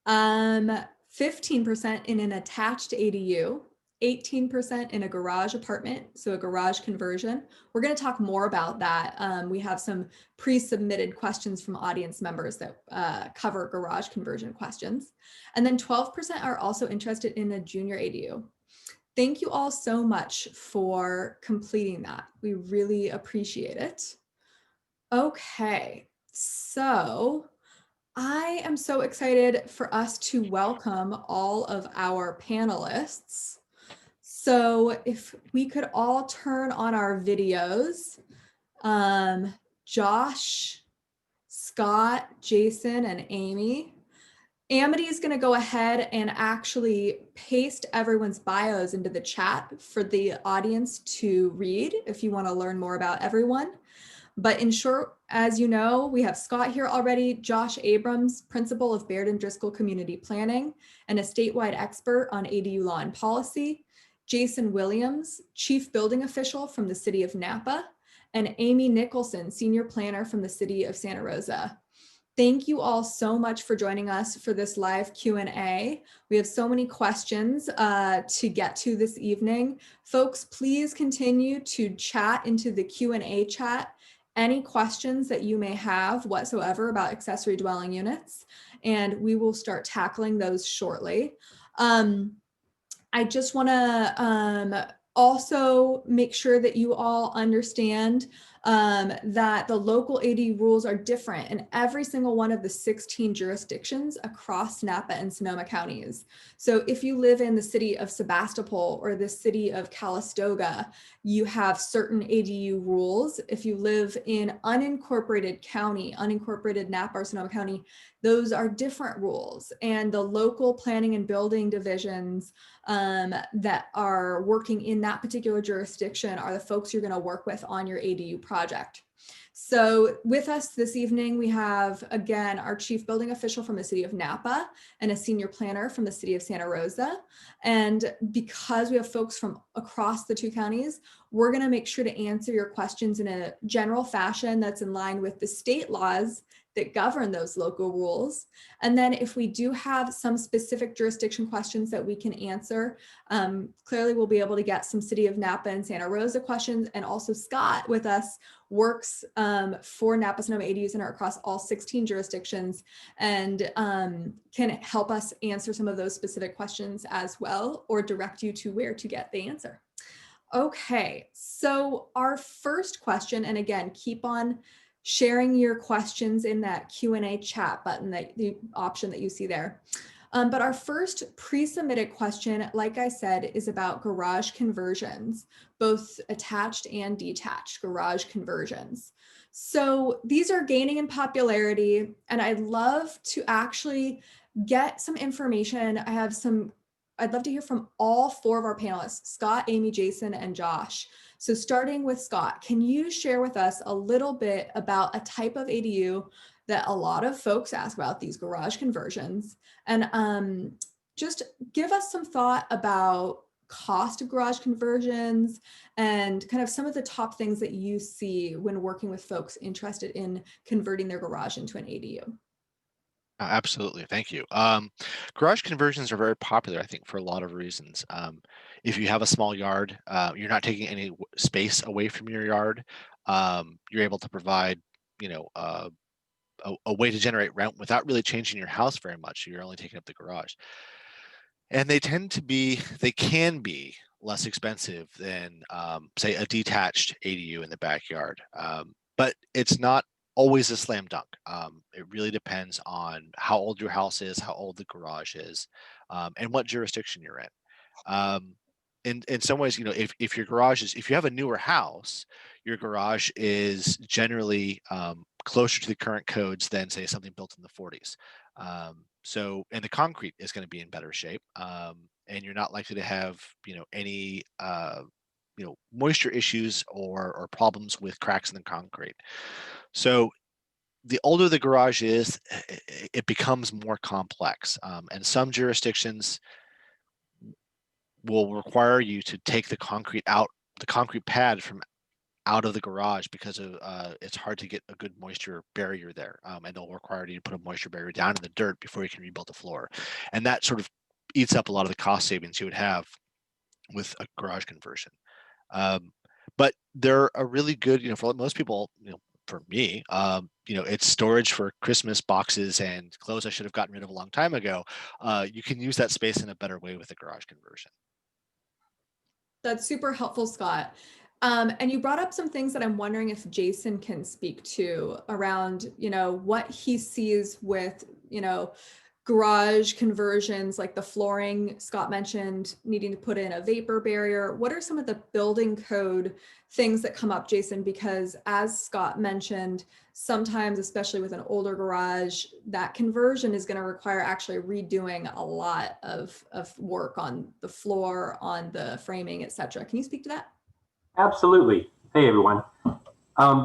15% in an attached ADU. 18% in a garage apartment, so a garage conversion. We're going to talk more about that. We have some pre-submitted questions from audience members that cover garage conversion questions. And then 12% are also interested in a junior ADU. Thank you all so much for completing that. We really appreciate it. Okay, so I am so excited for us to welcome all of our panelists. So if we could all turn on our videos, Josh, Scott, Jason, and Amy. Amity is going to go ahead and actually paste everyone's bios into the chat for the audience to read if you want to learn more about everyone. But in short, as you know, we have Scott here already, Josh Abrams, principal of Baird and Driscoll Community Planning and a statewide expert on ADU law and policy, Jason Williams, chief building official from the city of Napa, and Amy Nicholson, senior planner from the city of Santa Rosa. Thank you all so much for joining us for this live Q&A. We have so many questions to get to this evening. Folks, please continue to chat into the Q&A chat any questions that you may have whatsoever about accessory dwelling units, and we will start tackling those shortly. I just want to also make sure that you all understand that the local AD rules are different in every single one of the 16 jurisdictions across Napa and Sonoma counties. So if you live in the city of Sebastopol or the city of Calistoga, you have certain ADU rules. If you live in unincorporated county, unincorporated Napa or Sonoma County, those are different rules. And the local planning and building divisions that are working in that particular jurisdiction are the folks you're going to work with on your ADU project. So with us this evening, we have, again, our chief building official from the city of Napa and a senior planner from the city of Santa Rosa. And because we have folks from across the two counties, we're going to make sure to answer your questions in a general fashion that's in line with the state laws that govern those local rules. And then if we do have some specific jurisdiction questions that we can answer, clearly we'll be able to get some city of Napa and Santa Rosa questions. And also Scott with us works for Napa Sonoma ADU Center across all 16 jurisdictions and can help us answer some of those specific questions as well, or direct you to where to get the answer. Okay, so our first question, and again, keep on sharing your questions in that Q&A chat button, that the option that you see there. But our first pre-submitted question, like I said, is about garage conversions, both attached and detached garage conversions. So these are gaining in popularity, and I'd love to actually get some information. I'd love to hear from all four of our panelists, Scott, Amy, Jason, and Josh. So starting with Scott, can you share with us a little bit about a type of ADU that a lot of folks ask about, these garage conversions, and just give us some thought about cost of garage conversions and kind of some of the top things that you see when working with folks interested in converting their garage into an ADU. Absolutely, thank you. Garage conversions are very popular, I think, for a lot of reasons. If you have a small yard, you're not taking any space away from your yard. You're able to provide, a way to generate rent without really changing your house very much. You're only taking up the garage. And they can be less expensive than, say, a detached ADU in the backyard. But it's not always a slam dunk. It really depends on how old your house is, how old the garage is, and what jurisdiction you're in. Um, in some ways, if your garage is, if you have a newer house, your garage is generally closer to the current codes than, say, something built in the 40s. And the concrete is going to be in better shape, and you're not likely to have, any, moisture issues or problems with cracks in the concrete. So the older the garage is, it becomes more complex, and some jurisdictions will require you to take the concrete pad from out of the garage because of it's hard to get a good moisture barrier there, and they'll require you to put a moisture barrier down in the dirt before you can rebuild the floor, and that sort of eats up a lot of the cost savings you would have with a garage conversion. Um, but they're a really good, for most people, for me, it's storage for Christmas boxes and clothes I should have gotten rid of a long time ago. You can use that space in a better way with a garage conversion. That's super helpful, Scott. And you brought up some things that I'm wondering if Jason can speak to around, what he sees with, garage conversions, like the flooring. Scott mentioned needing to put in a vapor barrier. What are some of the building code things that come up, Jason? Because as Scott mentioned, sometimes, especially with an older garage, that conversion is going to require actually redoing a lot of work on the floor, on the framing, etc. Can you speak to that? Absolutely. Hey, everyone.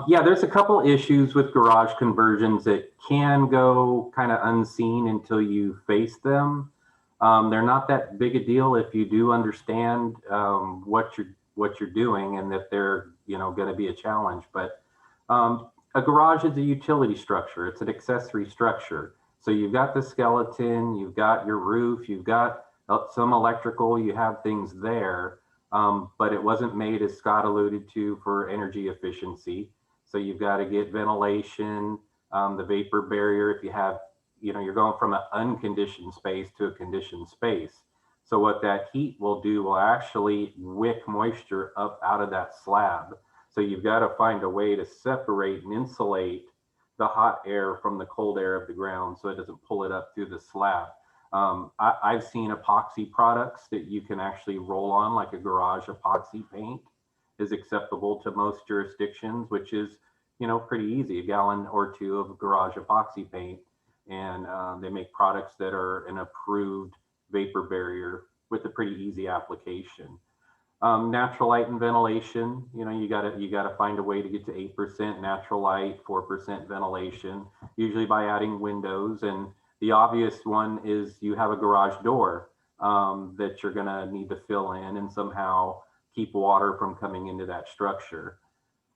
Yeah, there's a couple issues with garage conversions that can go kind of unseen until you face them. They're not that big a deal if you do understand what you're doing, and that they're going to be a challenge. But a garage is a utility structure. It's an accessory structure. So you've got the skeleton, you've got your roof, you've got some electrical, you have things there. But it wasn't made, as Scott alluded to, for energy efficiency. So you've got to get ventilation, the vapor barrier. If you have, you're going from an unconditioned space to a conditioned space. So what that heat will do will actually wick moisture up out of that slab. So you've got to find a way to separate and insulate the hot air from the cold air of the ground so it doesn't pull it up through the slab. I've seen epoxy products that you can actually roll on, like a garage epoxy paint is acceptable to most jurisdictions, which is, pretty easy, a gallon or two of garage epoxy paint. And they make products that are an approved vapor barrier with a pretty easy application. Natural light and ventilation, you gotta find a way to get to 8% natural light, 4% ventilation, usually by adding windows. And the obvious one is you have a garage door that you're gonna need to fill in and somehow keep water from coming into that structure.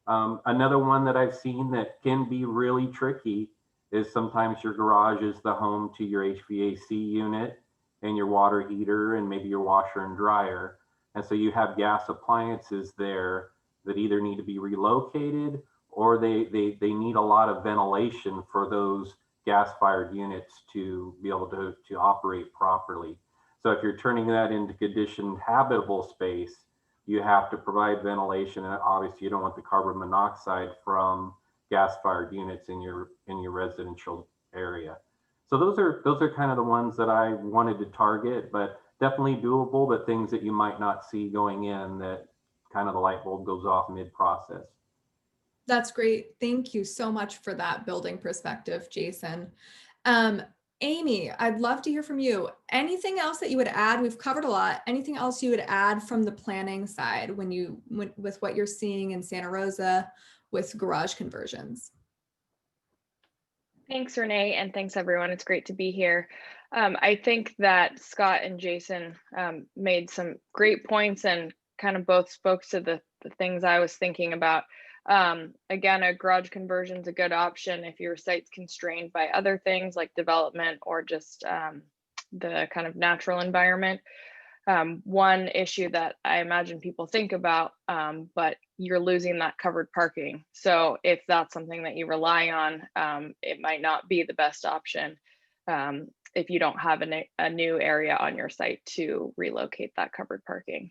Another one that I've seen that can be really tricky is sometimes your garage is the home to your HVAC unit and your water heater and maybe your washer and dryer. And so you have gas appliances there that either need to be relocated, or they need a lot of ventilation for those gas-fired units to be able to operate properly. So if you're turning that into conditioned habitable space, you have to provide ventilation, and obviously you don't want the carbon monoxide from gas-fired units in your residential area. So those are kind of the ones that I wanted to target, but definitely doable, but things that you might not see going in, that kind of the light bulb goes off mid-process. That's great. Thank you so much for that building perspective, Jason. Amy, I'd love to hear from you. Anything else that you would add? We've covered a lot. Anything else you would add from the planning side with what you're seeing in Santa Rosa with garage conversions? Thanks, Renee, and thanks, everyone. It's great to be here. I think that Scott and Jason made some great points and kind of both spoke to the things I was thinking about. Again, a garage conversion is a good option if your site's constrained by other things like development or just the kind of natural environment. One issue that I imagine people think about, but you're losing that covered parking. So if that's something that you rely on, it might not be the best option if you don't have a new area on your site to relocate that covered parking.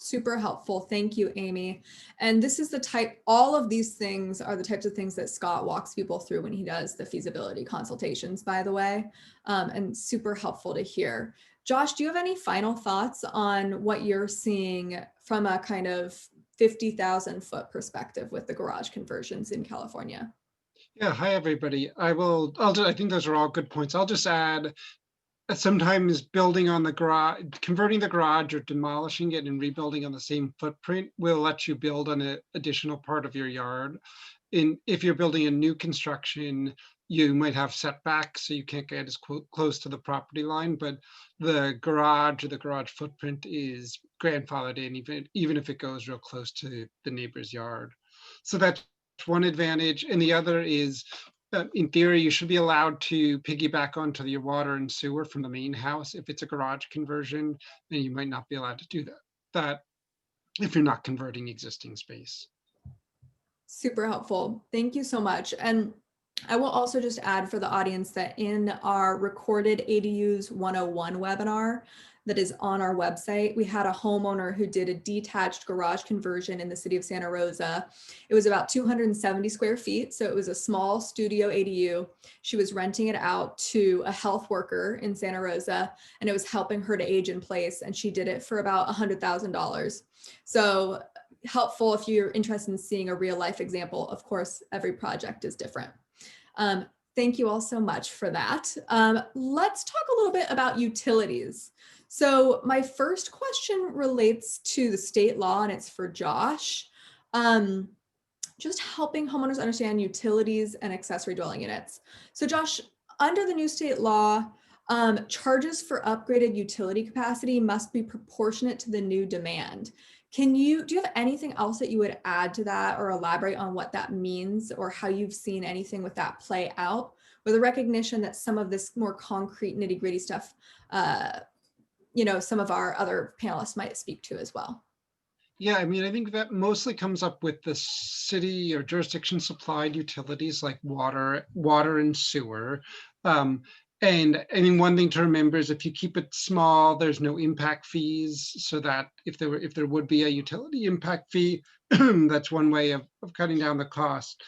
Super helpful. Thank you, Amy. And this is the type, all of these things are the types of things that Scott walks people through when he does the feasibility consultations, by the way, and super helpful to hear. Josh, do you have any final thoughts on what you're seeing from a kind of 50,000 foot perspective with the garage conversions in California? Yeah, hi everybody. I think those are all good points. I'll just add sometimes building on the garage, converting the garage or demolishing it and rebuilding on the same footprint will let you build on an additional part of your yard. If you're building a new construction, you might have setbacks, so you can't get as close to the property line, but the garage or the garage footprint is grandfathered in, even if it goes real close to the neighbor's yard. So that's one advantage. And the other is, in theory, you should be allowed to piggyback onto your water and sewer from the main house. If it's a garage conversion, then you might not be allowed to do that if you're not converting existing space. Super helpful. Thank you so much. And I will also just add for the audience that in our recorded ADUs 101 webinar that is on our website, we had a homeowner who did a detached garage conversion in the city of Santa Rosa. It was about 270 square feet. So it was a small studio ADU. She was renting it out to a health worker in Santa Rosa, and it was helping her to age in place. And she did it for about $100,000. So helpful if you're interested in seeing a real life example. Of course, every project is different. Thank you all so much for that. Let's talk a little bit about utilities. So my first question relates to the state law, and it's for Josh. Just helping homeowners understand utilities and accessory dwelling units. So Josh, under the new state law, charges for upgraded utility capacity must be proportionate to the new demand. Do you have anything else that you would add to that or elaborate on what that means or how you've seen anything with that play out, with a recognition that some of this more concrete nitty gritty stuff, some of our other panelists might speak to as well? Yeah, I mean, I think that mostly comes up with the city or jurisdiction supplied utilities like water and sewer. And I mean, one thing to remember is if you keep it small, there's no impact fees, so that if there would be a utility impact fee, that's one way of cutting down the cost.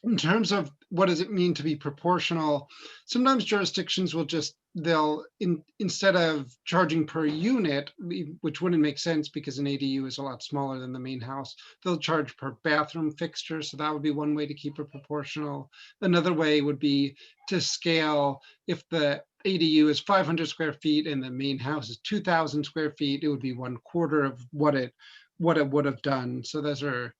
In terms of what does it mean to be proportional, sometimes jurisdictions will instead of charging per unit, which wouldn't make sense because an ADU is a lot smaller than the main house, they'll charge per bathroom fixture. So that would be one way to keep it proportional. Another way would be to scale. If the ADU is 500 square feet and the main house is 2,000 square feet, it would be 1/4 of what it would have done. So those are,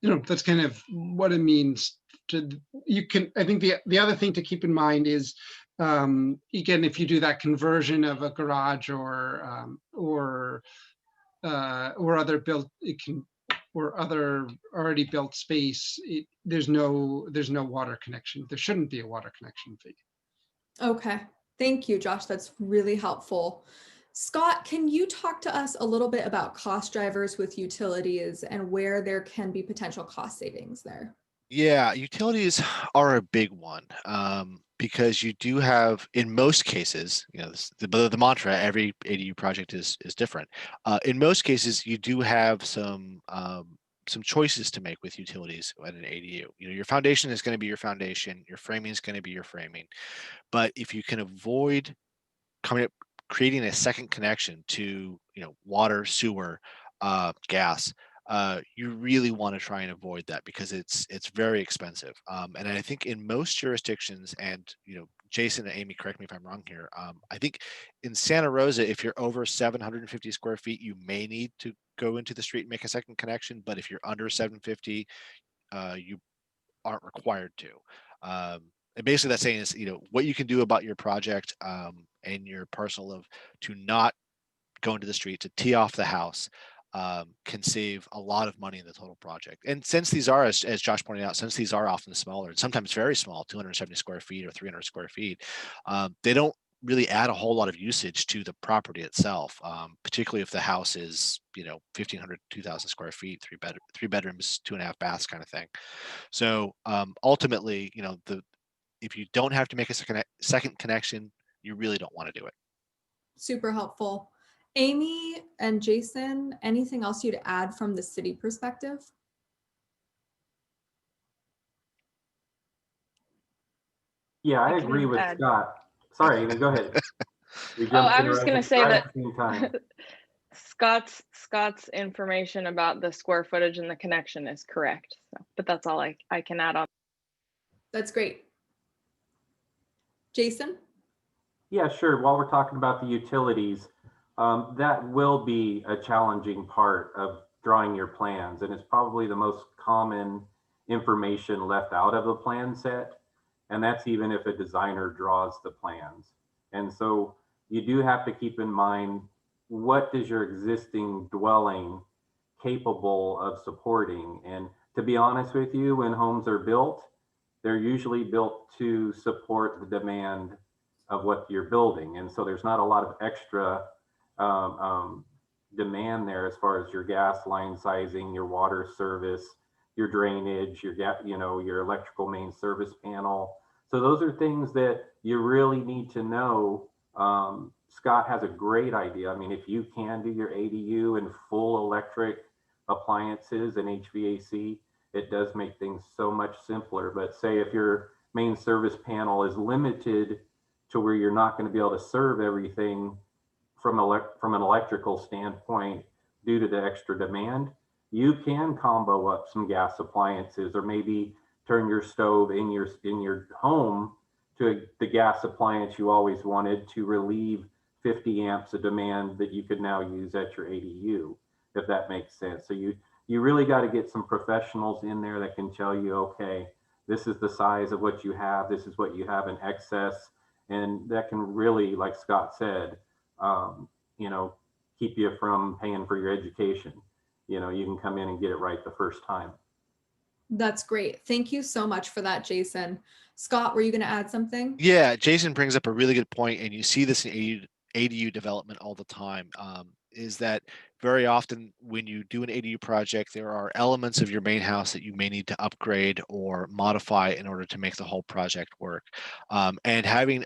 that's kind of what it means I think the other thing to keep in mind is, again, if you do that conversion of a garage or other already built space, there's no water connection. There shouldn't be a water connection fee. Okay, thank you, Josh. That's really helpful. Scott, can you talk to us a little bit about cost drivers with utilities and where there can be potential cost savings there? Yeah, utilities are a big one because you do have, in most cases, the mantra, every ADU project is different. In most cases, you do have some choices to make with utilities at an ADU. Your foundation is going to be your foundation, your framing is going to be your framing, but if you can avoid creating a second connection to water, sewer, gas, you really want to try and avoid that because it's very expensive. And I think in most jurisdictions, and Jason and Amy, correct me if I'm wrong here, I think in Santa Rosa, if you're over 750 square feet, you may need to go into the street and make a second connection. But if you're under 750, you aren't required to. And basically that's saying is, what you can do about your project and your parcel to not go into the street, to tee off the house, can save a lot of money in the total project. And since these are, as Josh pointed out, since these are often smaller and sometimes very small, 270 square feet or 300 square feet, they don't really add a whole lot of usage to the property itself, particularly if the house is, 1,500, 2,000 square feet, three bedrooms, 2.5 baths kind of thing. So ultimately, if you don't have to make a second connection, you really don't want to do it. Super helpful. Amy and Jason, anything else you'd add from the city perspective? Yeah, I I agree can with add. Scott. Sorry, Amy, go ahead. We Oh, jumped I in was just gonna say right that at the same time. Scott's information about the square footage and the connection is correct. So, but that's all I can add on. That's great. Jason? Yeah, sure. While we're talking about the utilities, that will be a challenging part of drawing your plans, and it's probably the most common information left out of the plan set, and that's even if a designer draws the plans. And so you do have to keep in mind, what does your existing dwelling capable of supporting? And to be honest with you, when homes are built, they're usually built to support the demand of what you're building. And so there's not a lot of extra um, um, demand there as far as your gas line sizing, your water service, your drainage, your electrical main service panel. So those are things that you really need to know. Scott has a great idea. I mean, if you can do your ADU and full electric appliances and HVAC, it does make things so much simpler. But say if your main service panel is limited to where you're not going to be able to serve everything from an electrical standpoint due to the extra demand, you can combo up some gas appliances, or maybe turn your stove in your home to the gas appliance you always wanted, to relieve 50 amps of demand that you could now use at your ADU, if that makes sense. So you really got to get some professionals in there that can tell you, okay, this is the size of what you have, this is what you have in excess, and that can really, like Scott said, um, keep you from paying for your education. You can come in and get it right the first time. That's great. Thank you so much for that, Jason. Scott, were you going to add something? Yeah, Jason brings up a really good point, and you see this in ADU development all the time, is that very often when you do an ADU project, there are elements of your main house that you may need to upgrade or modify in order to make the whole project work. And having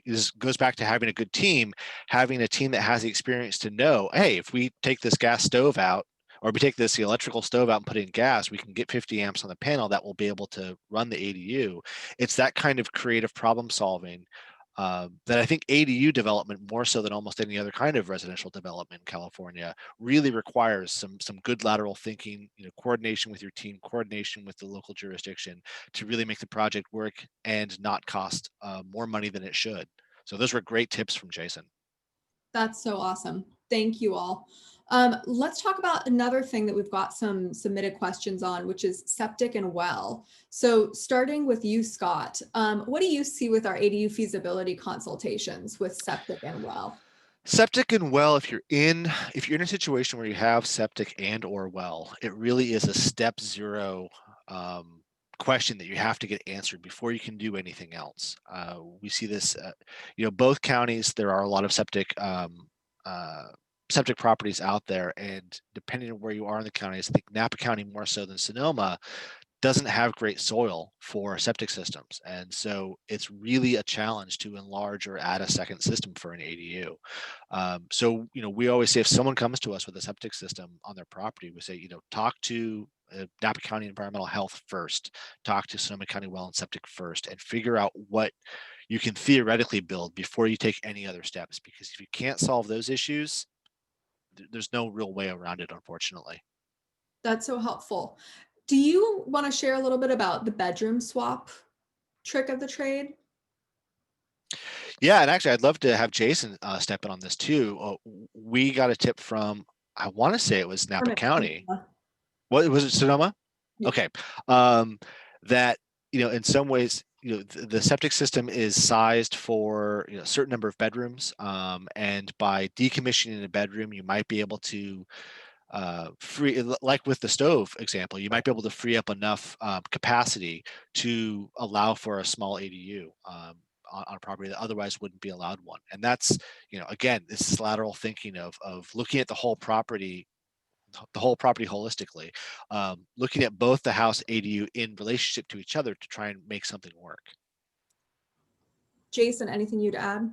this goes back to having a good team, having a team that has the experience to know, hey, if we take this gas stove out, or we take the electrical stove out and put in gas, we can get 50 amps on the panel that will be able to run the ADU. It's that kind of creative problem solving that I think ADU development, more so than almost any other kind of residential development in California, really requires some good lateral thinking, coordination with your team, coordination with the local jurisdiction to really make the project work and not cost more money than it should. So those were great tips from Jason. That's so awesome. Thank you all. Let's talk about another thing that we've got some submitted questions on, which is septic and well. So starting with you, Scott, what do you see with our ADU feasibility consultations with septic and well? Septic and well, if you're in a situation where you have septic and or well, it really is a step zero question that you have to get answered before you can do anything else. We see this, both counties, there are a lot of septic properties out there, and depending on where you are in the counties, I think Napa County more so than Sonoma doesn't have great soil for septic systems. And so it's really a challenge to enlarge or add a second system for an ADU. So, we always say if someone comes to us with a septic system on their property, we say, talk to Napa County Environmental Health first, talk to Sonoma County Well and Septic first, and figure out what you can theoretically build before you take any other steps. Because if you can't solve those issues, there's no real way around it, unfortunately. That's so helpful. Do you want to share a little bit about the bedroom swap trick of the trade? Yeah, and actually, I'd love to have Jason step in on this too. We got a tip from, I want to say it was Napa County. What was it, Sonoma? Yeah. Okay, that in some ways, the septic system is sized for a certain number of bedrooms, and by decommissioning a bedroom, you might be able to free, like with the stove example, you might be able to free up enough capacity to allow for a small ADU. on a property that otherwise wouldn't be allowed one. And that's, again, this is lateral thinking of looking at the whole property holistically, looking at both the house ADU in relationship to each other to try and make something work. Jason, anything you'd add?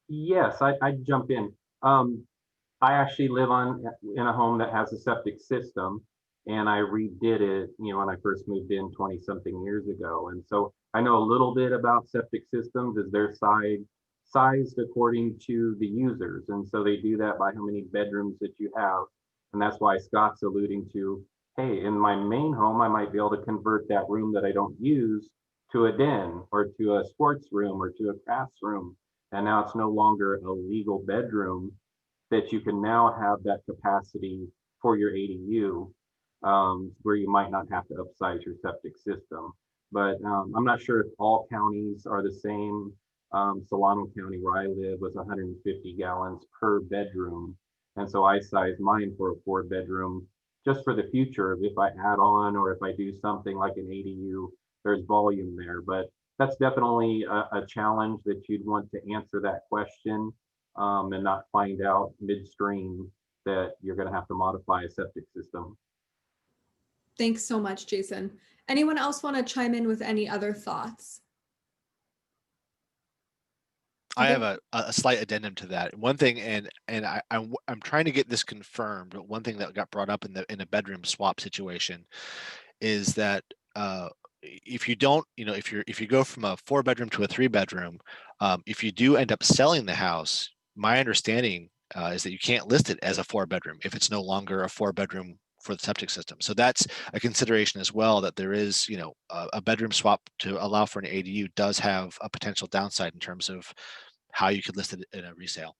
Yes, I'd jump in. I actually live in a home that has a septic system, and I redid it, when I first moved in 20 something years ago. And so I know a little bit about septic systems, as they're sized according to the users. And so they do that by how many bedrooms that you have. And that's why Scott's alluding to, hey, in my main home, I might be able to convert that room that I don't use to a den or to a sports room or to a crafts room. And now it's no longer a legal bedroom, that you can now have that capacity for your ADU, where you might not have to upsize your septic system. But I'm not sure if all counties are the same. Solano County, where I live, was 150 gallons per bedroom. And so I sized mine for a 4-bedroom, just for the future. If I add on, or if I do something like an ADU, there's volume there. But that's definitely a challenge, that you'd want to answer that question, and not find out midstream that you're going to have to modify a septic system. Thanks so much, Jason. Anyone else want to chime in with any other thoughts? I have a slight addendum to that. One thing, and I'm trying to get this confirmed, but one thing that got brought up in a bedroom swap situation is that if you don't, if you go from a 4-bedroom to a 3-bedroom, if you do end up selling the house, my understanding is that you can't list it as a 4-bedroom if it's no longer a 4-bedroom for the septic system. So that's a consideration as well, that there is, a bedroom swap to allow for an ADU does have a potential downside in terms of how you could list it in a resale.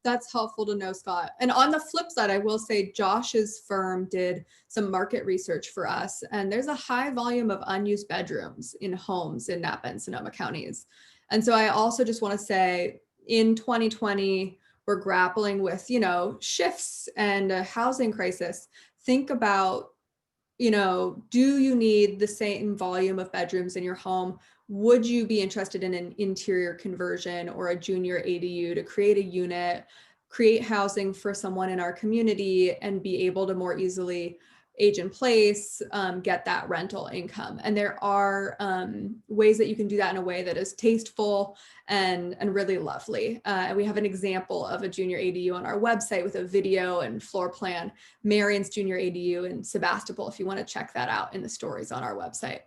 That's helpful to know, Scott. And on the flip side, I will say Josh's firm did some market research for us, and there's a high volume of unused bedrooms in homes in Napa and Sonoma counties. And so I also just want to say, in 2020, we're grappling with, shifts and a housing crisis. Think about, do you need the same volume of bedrooms in your home? Would you be interested in an interior conversion or a junior ADU to create a unit, create housing for someone in our community, and be able to more easily age in place, get that rental income? And there are ways that you can do that in a way that is tasteful and really lovely. And we have an example of a junior ADU on our website with a video and floor plan, Marion's Junior ADU in Sebastopol, if you want to check that out in the stories on our website.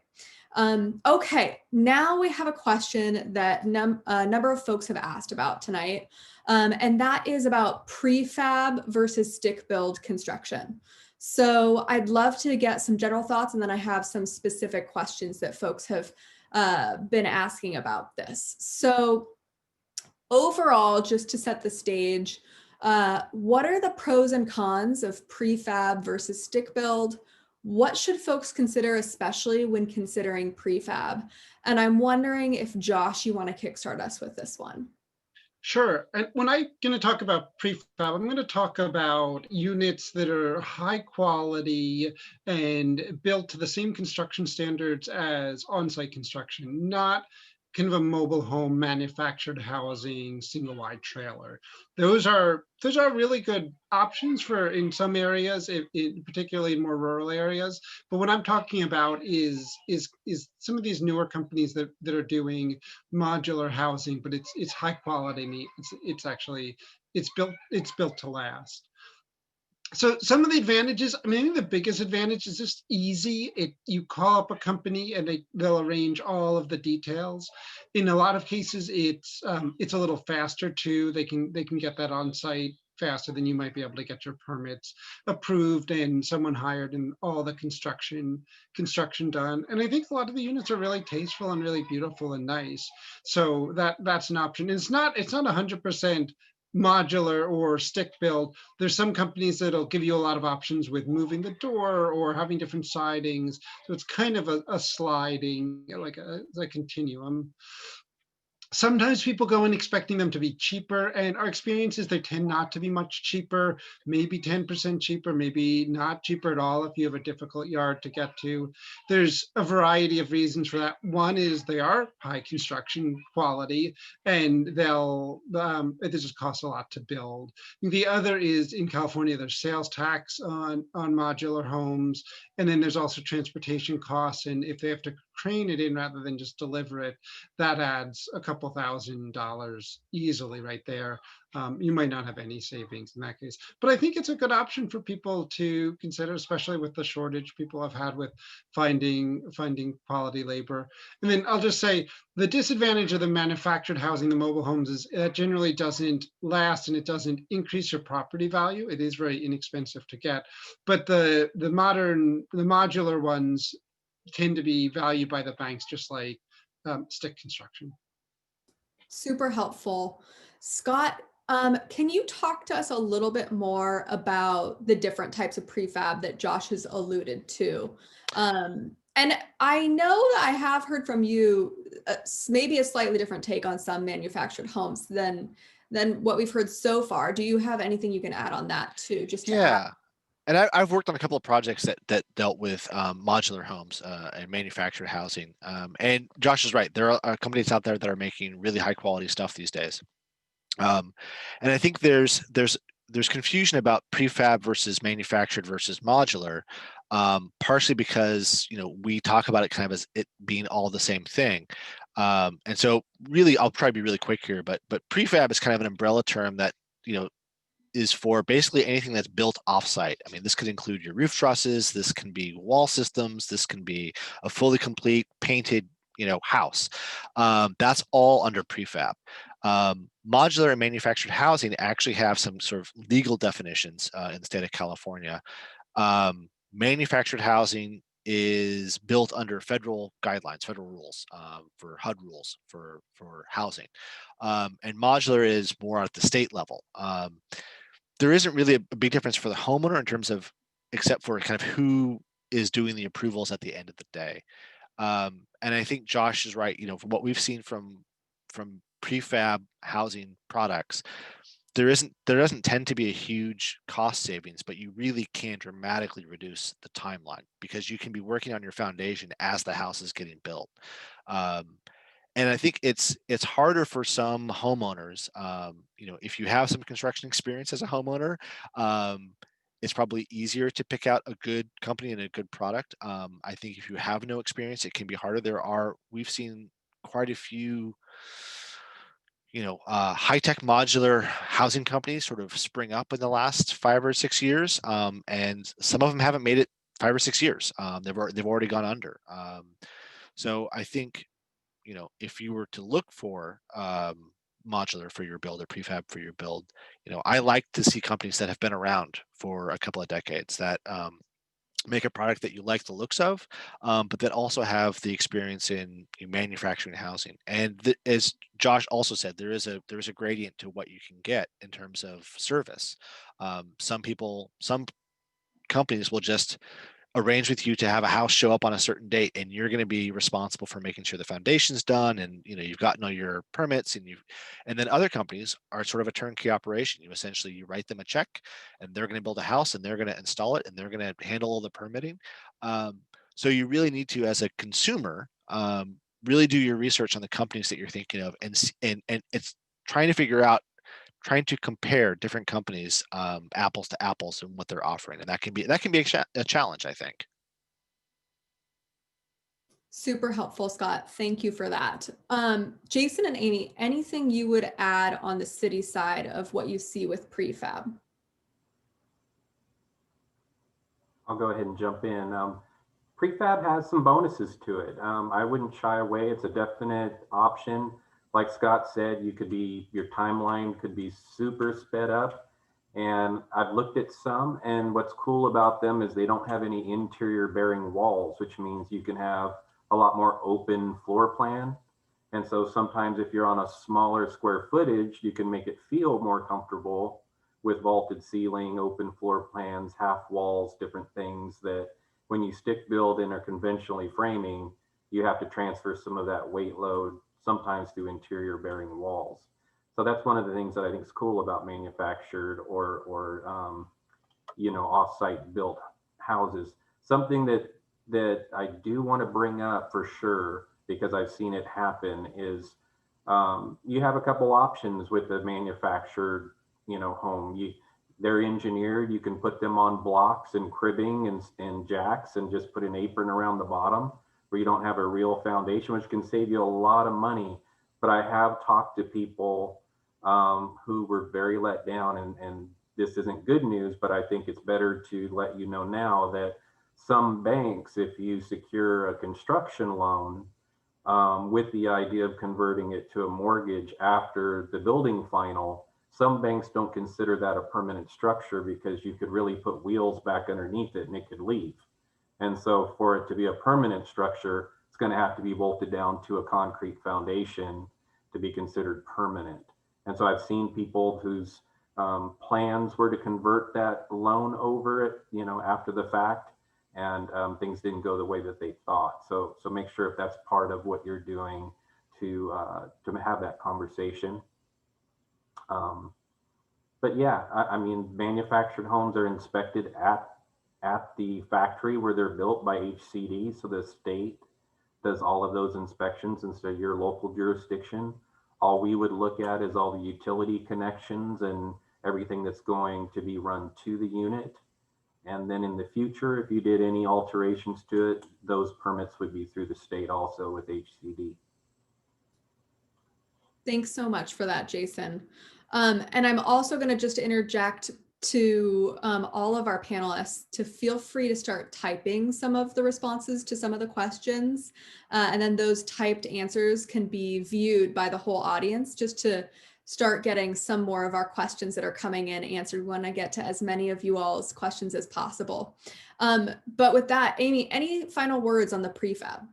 Okay, now we have a question that a number of folks have asked about tonight, and that is about prefab versus stick build construction. So I'd love to get some general thoughts, and then I have some specific questions that folks have been asking about this. So overall, just to set the stage, what are the pros and cons of prefab versus stick build? What should folks consider, especially when considering prefab? And I'm wondering if, Josh, you want to kickstart us with this one. Sure. And when I'm going to talk about prefab, I'm going to talk about units that are high quality and built to the same construction standards as on-site construction, not kind of a mobile home, manufactured housing, single wide trailer. Those are really good options for in some areas, particularly in more rural areas. But what I'm talking about is some of these newer companies that are doing modular housing, but it's high quality. It's built to last. So some of the advantages, I think the biggest advantage is just easy. You call up a company and they'll arrange all of the details. In a lot of cases, it's a little faster too. They can get that on site faster than you might be able to get your permits approved and someone hired and all the construction done. And I think a lot of the units are really tasteful and really beautiful and nice. So that's an option. It's not 100% modular or stick build. There's some companies that'll give you a lot of options with moving the door or having different sidings. So it's kind of a sliding, like a continuum. Sometimes people go in expecting them to be cheaper, and our experience is they tend not to be much cheaper, maybe 10% cheaper, maybe not cheaper at all if you have a difficult yard to get to. There's a variety of reasons for that. One is they are high construction quality, and it just costs a lot to build. The other is in California, there's sales tax on modular homes, and then there's also transportation costs, and if they have to crane it in rather than just deliver it, that adds a couple $1,000s easily right there. You might not have any savings in that case, but I think it's a good option for people to consider, especially with the shortage people have had with finding quality labor. And then I'll just say the disadvantage of the manufactured housing, the mobile homes, is it generally doesn't last and it doesn't increase your property value. It is very inexpensive to get, but the modular ones tend to be valued by the banks just like stick construction. Super helpful. Scott, can you talk to us a little bit more about the different types of prefab that Josh has alluded to? And I know that I have heard from you maybe a slightly different take on some manufactured homes than what we've heard so far. Do you have anything you can add on that too? Just to add? Yeah. And I've worked on a couple of projects that dealt with modular homes and manufactured housing. And Josh is right. There are companies out there that are making really high quality stuff these days. And I think there's confusion about prefab versus manufactured versus modular, partially because we talk about it kind of as it being all the same thing. And so really, I'll try to be really quick here, but prefab is kind of an umbrella term that is for basically anything that's built offsite. I mean, this could include your roof trusses, this can be wall systems, this can be a fully complete painted, house. That's all under prefab. Modular and manufactured housing actually have some sort of legal definitions in the state of California. Manufactured housing is built under federal guidelines, federal rules for HUD rules for housing. And modular is more at the state level. There isn't really a big difference for the homeowner in terms of, except for kind of who is doing the approvals at the end of the day. And I think Josh is right. From what we've seen from prefab housing products, there doesn't tend to be a huge cost savings, but you really can dramatically reduce the timeline because you can be working on your foundation as the house is getting built. And I think it's harder for some homeowners. If you have some construction experience as a homeowner, it's probably easier to pick out a good company and a good product. I think if you have no experience, it can be harder. We've seen quite a few, high-tech modular housing companies sort of spring up in the last 5 or 6 years, and some of them haven't made it 5 or 6 years. They've already gone under. So I think, if you were to look for modular for your build or prefab for your build, I like to see companies that have been around for a couple of decades that make a product that you like the looks of, but that also have the experience in manufacturing housing. And as Josh also said, there is a gradient to what you can get in terms of service. Some companies will just arrange with you to have a house show up on a certain date, and you're going to be responsible for making sure the foundation's done, and you've gotten all your permits, and then other companies are sort of a turnkey operation. You write them a check, and they're going to build a house, and they're going to install it, and they're going to handle all the permitting. So you really need to, as a consumer, really do your research on the companies that you're thinking of, and it's trying to compare different companies, apples to apples, and what they're offering, and that can be a challenge, I think. Super helpful, Scott. Thank you for that. Jason and Amy, anything you would add on the city side of what you see with prefab? I'll go ahead and jump in. Prefab has some bonuses to it. I wouldn't shy away. It's a definite option. Like Scott said, your timeline could be super sped up. And I've looked at some, and what's cool about them is they don't have any interior bearing walls, which means you can have a lot more open floor plan. And so sometimes if you're on a smaller square footage, you can make it feel more comfortable with vaulted ceiling, open floor plans, half walls, different things that when you stick build and are conventionally framing, you have to transfer some of that weight load sometimes through interior bearing walls. So that's one of the things that I think is cool about manufactured or you know, off-site built houses. Something that I do want to bring up for sure, because I've seen it happen, is you have a couple options with the manufactured, you know, home. They're engineered. You can put them on blocks and cribbing and jacks and just put an apron around the bottom where you don't have a real foundation, which can save you a lot of money. But I have talked to people who were very let down, and this isn't good news, but I think it's better to let you know now that some banks, if you secure a construction loan with the idea of converting it to a mortgage after the building final, some banks don't consider that a permanent structure because you could really put wheels back underneath it and it could leave. And so for it to be a permanent structure, it's going to have to be bolted down to a concrete foundation to be considered permanent. And so I've seen people whose plans were to convert that loan over it, you know, after the fact, and things didn't go the way that they thought. So make sure if that's part of what you're doing to have that conversation. But yeah, I mean, manufactured homes are inspected at the factory where they're built by HCD. So the state does all of those inspections instead of your local jurisdiction. All we would look at is all the utility connections and everything that's going to be run to the unit. And then in the future, if you did any alterations to it, those permits would be through the state also with HCD. Thanks so much for that, Jason. And I'm also going to just interject to all of our panelists to feel free to start typing some of the responses to some of the questions. And then those typed answers can be viewed by the whole audience just to start getting some more of our questions that are coming in answered. We want to get to as many of you all's questions as possible. But with that, Amy, any final words on the prefab?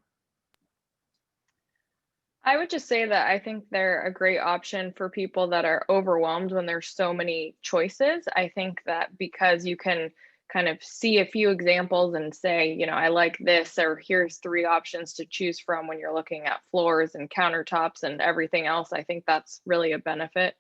I would just say that I think they're a great option for people that are overwhelmed when there's so many choices. I think that because you can kind of see a few examples and say, you know, I like this, or here's 3 options to choose from when you're looking at floors and countertops and everything else, I think that's really a benefit.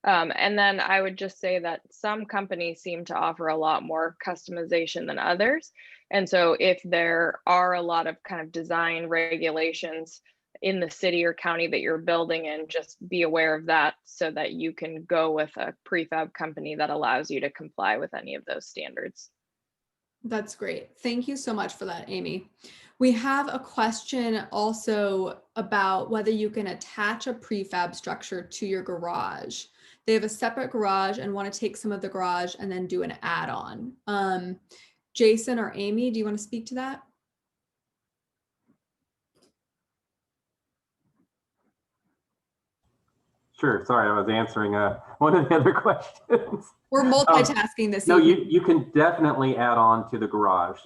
And then I would just say that some companies seem to offer a lot more customization than others. And so if there are a lot of kind of design regulations in the city or county that you're building in, just be aware of that so that you can go with a prefab company that allows you to comply with any of those standards. That's great. Thank you so much for that, Amy. We have a question also about whether you can attach a prefab structure to your garage. They have a separate garage and want to take some of the garage and then do an add-on. Jason or Amy, do you want to speak to that? Sure. Sorry, I was answering one of the other questions. We're multitasking this evening. No, evening. you can definitely add on to the garage.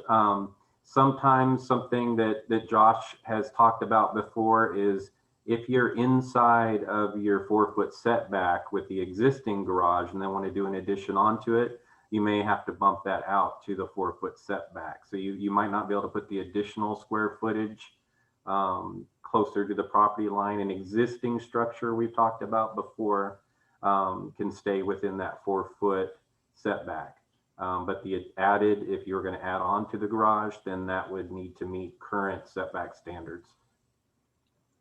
Sometimes something that Josh has talked about before is if you're inside of your 4-foot setback with the existing garage and then want to do an addition onto it, you may have to bump that out to the 4-foot setback. So you might not be able to put the additional square footage closer to the property line. An existing structure we've talked about before can stay within that 4-foot setback. But the added, if you're going to add on to the garage, then that would need to meet current setback standards.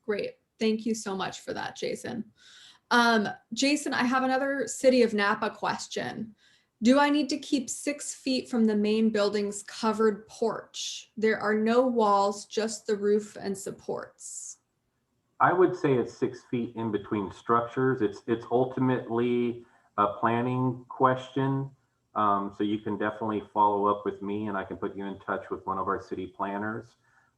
Great. Thank you so much for that, Jason. Jason, I have another City of Napa question. Do I need to keep 6 feet from the main building's covered porch? There are no walls, just the roof and supports. I would say it's 6 feet in between structures. It's ultimately a planning question. So you can definitely follow up with me and I can put you in touch with one of our city planners.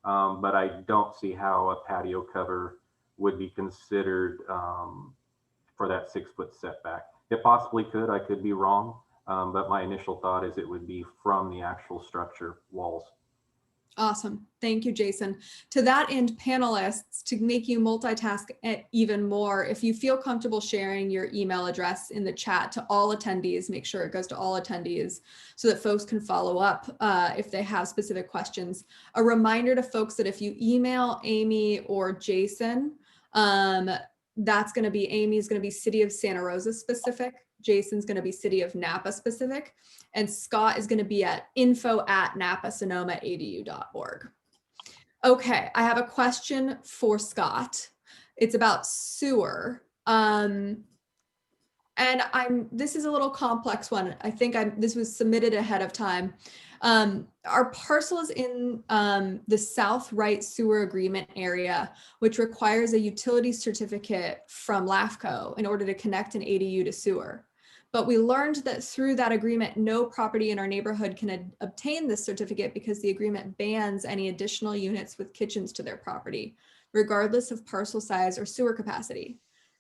But I don't see how a patio cover would be considered for that 6-foot setback. It possibly could, I could be wrong. But my initial thought is it would be from the actual structure walls. Awesome. Thank you, Jason. To that end, panelists, to make you multitask even more, if you feel comfortable sharing your email address in the chat to all attendees, make sure it goes to all attendees so that folks can follow up if they have specific questions. A reminder to folks that if you email Amy or Jason, That's going to be, Amy's going to be City of Santa Rosa specific. Jason's going to be City of Napa specific. And Scott is going to be at info@napasonoma.edu.org. Okay, I have a question for Scott. It's about sewer. And this is a little complex one. I think this was submitted ahead of time. Our parcel is in the South Right Sewer Agreement area, which requires a utility certificate from LAFCO in order to connect an ADU to sewer. But we learned that through that agreement, no property in our neighborhood can obtain this certificate because the agreement bans any additional units with kitchens to their property, regardless of parcel size or sewer capacity.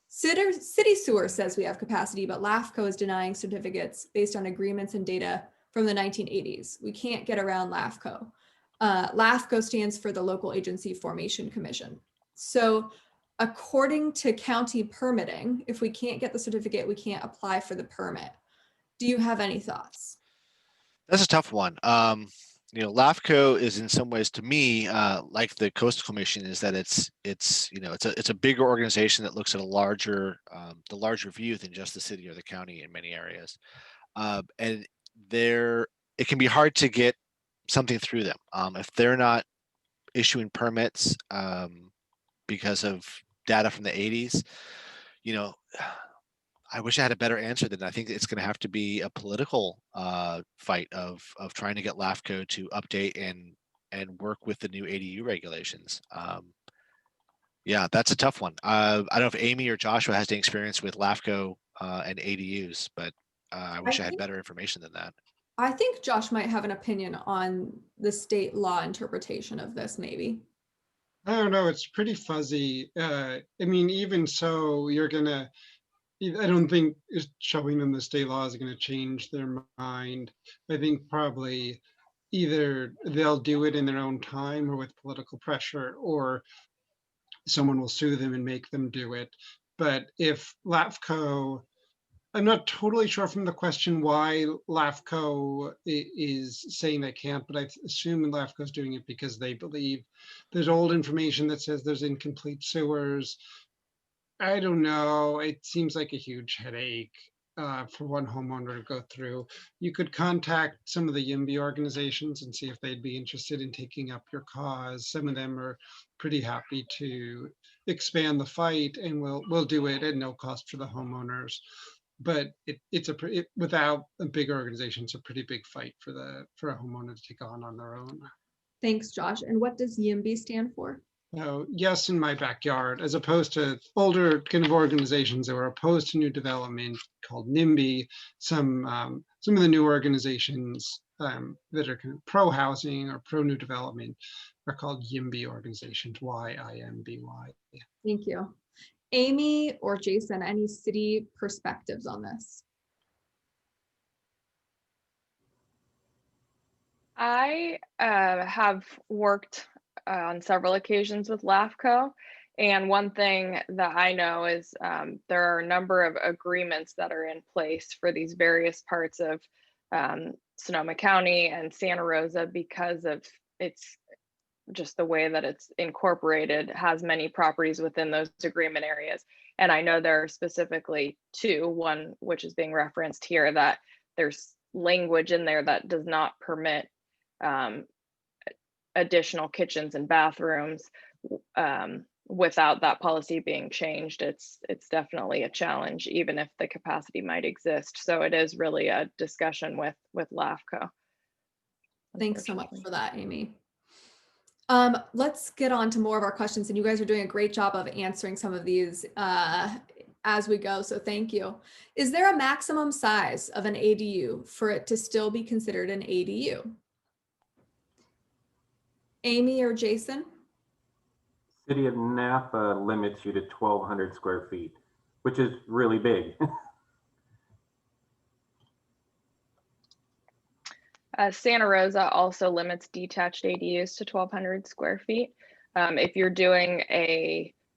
City Sewer says we have capacity, but LAFCO is denying certificates based on agreements and data from the 1980s. We can't get around LAFCO. LAFCO stands for the Local Agency Formation Commission. So according to county permitting, if we can't get the certificate, we can't apply for the permit. Do you have any thoughts? That's a tough one. LAFCO is in some ways, to me, like the Coastal Commission, is that it's a bigger organization that looks at the larger view than just the city or the county in many areas, and it can be hard to get something through them if they're not issuing permits because of data from the 80s. I wish I had a better answer than that. I think it's going to have to be a political fight of trying to get LAFCO to update and work with the new ADU regulations. Yeah, that's a tough one. I don't know if Amy or Joshua has any experience with LAFCO and ADUs, but I wish I had better information than that. I think Josh might have an opinion on the state law interpretation of this, maybe. I don't know. It's pretty fuzzy. I mean, even so, I don't think showing them the state law is going to change their mind. I think probably either they'll do it in their own time or with political pressure, or someone will sue them and make them do it. But if LAFCO, I'm not totally sure from the question why LAFCO is saying they can't, but I assume LAFCO is doing it because they believe there's old information that says there's incomplete sewers. I don't know. It seems like a huge headache for one homeowner to go through. You could contact some of the YIMBY organizations and see if they'd be interested in taking up your cause. Some of them are pretty happy to expand the fight, and we'll do it at no cost for the homeowners. But without a big organization, it's a pretty big fight for a homeowner to take on their own. Thanks, Josh. And what does YIMBY stand for? Yes, in my backyard, as opposed to older kind of organizations that were opposed to new development called NIMBY. Some of the new organizations that are kind of pro housing or pro new development are called YIMBY organizations, YIMBY. Thank you. Amy or Jason, any city perspectives on this? I have worked on several occasions with LAFCO. And one thing that I know is there are a number of agreements that are in place for these various parts of Sonoma County and Santa Rosa, because of it's just the way that it's incorporated, has many properties within those agreement areas. And I know there are specifically two, one which is being referenced here, that there's language in there that does not permit additional kitchens and bathrooms without that policy being changed. It's definitely a challenge, even if the capacity might exist. So it is really a discussion with LAFCO. Thanks so much for that, Amy. Let's get on to more of our questions, and you guys are doing a great job of answering some of these as we go, so thank you. Is there a maximum size of an ADU for it to still be considered an ADU? Amy or Jason? City of Napa limits you to 1,200 square feet, which is really big. Santa Rosa also limits detached ADUs to 1,200 square feet. If you're doing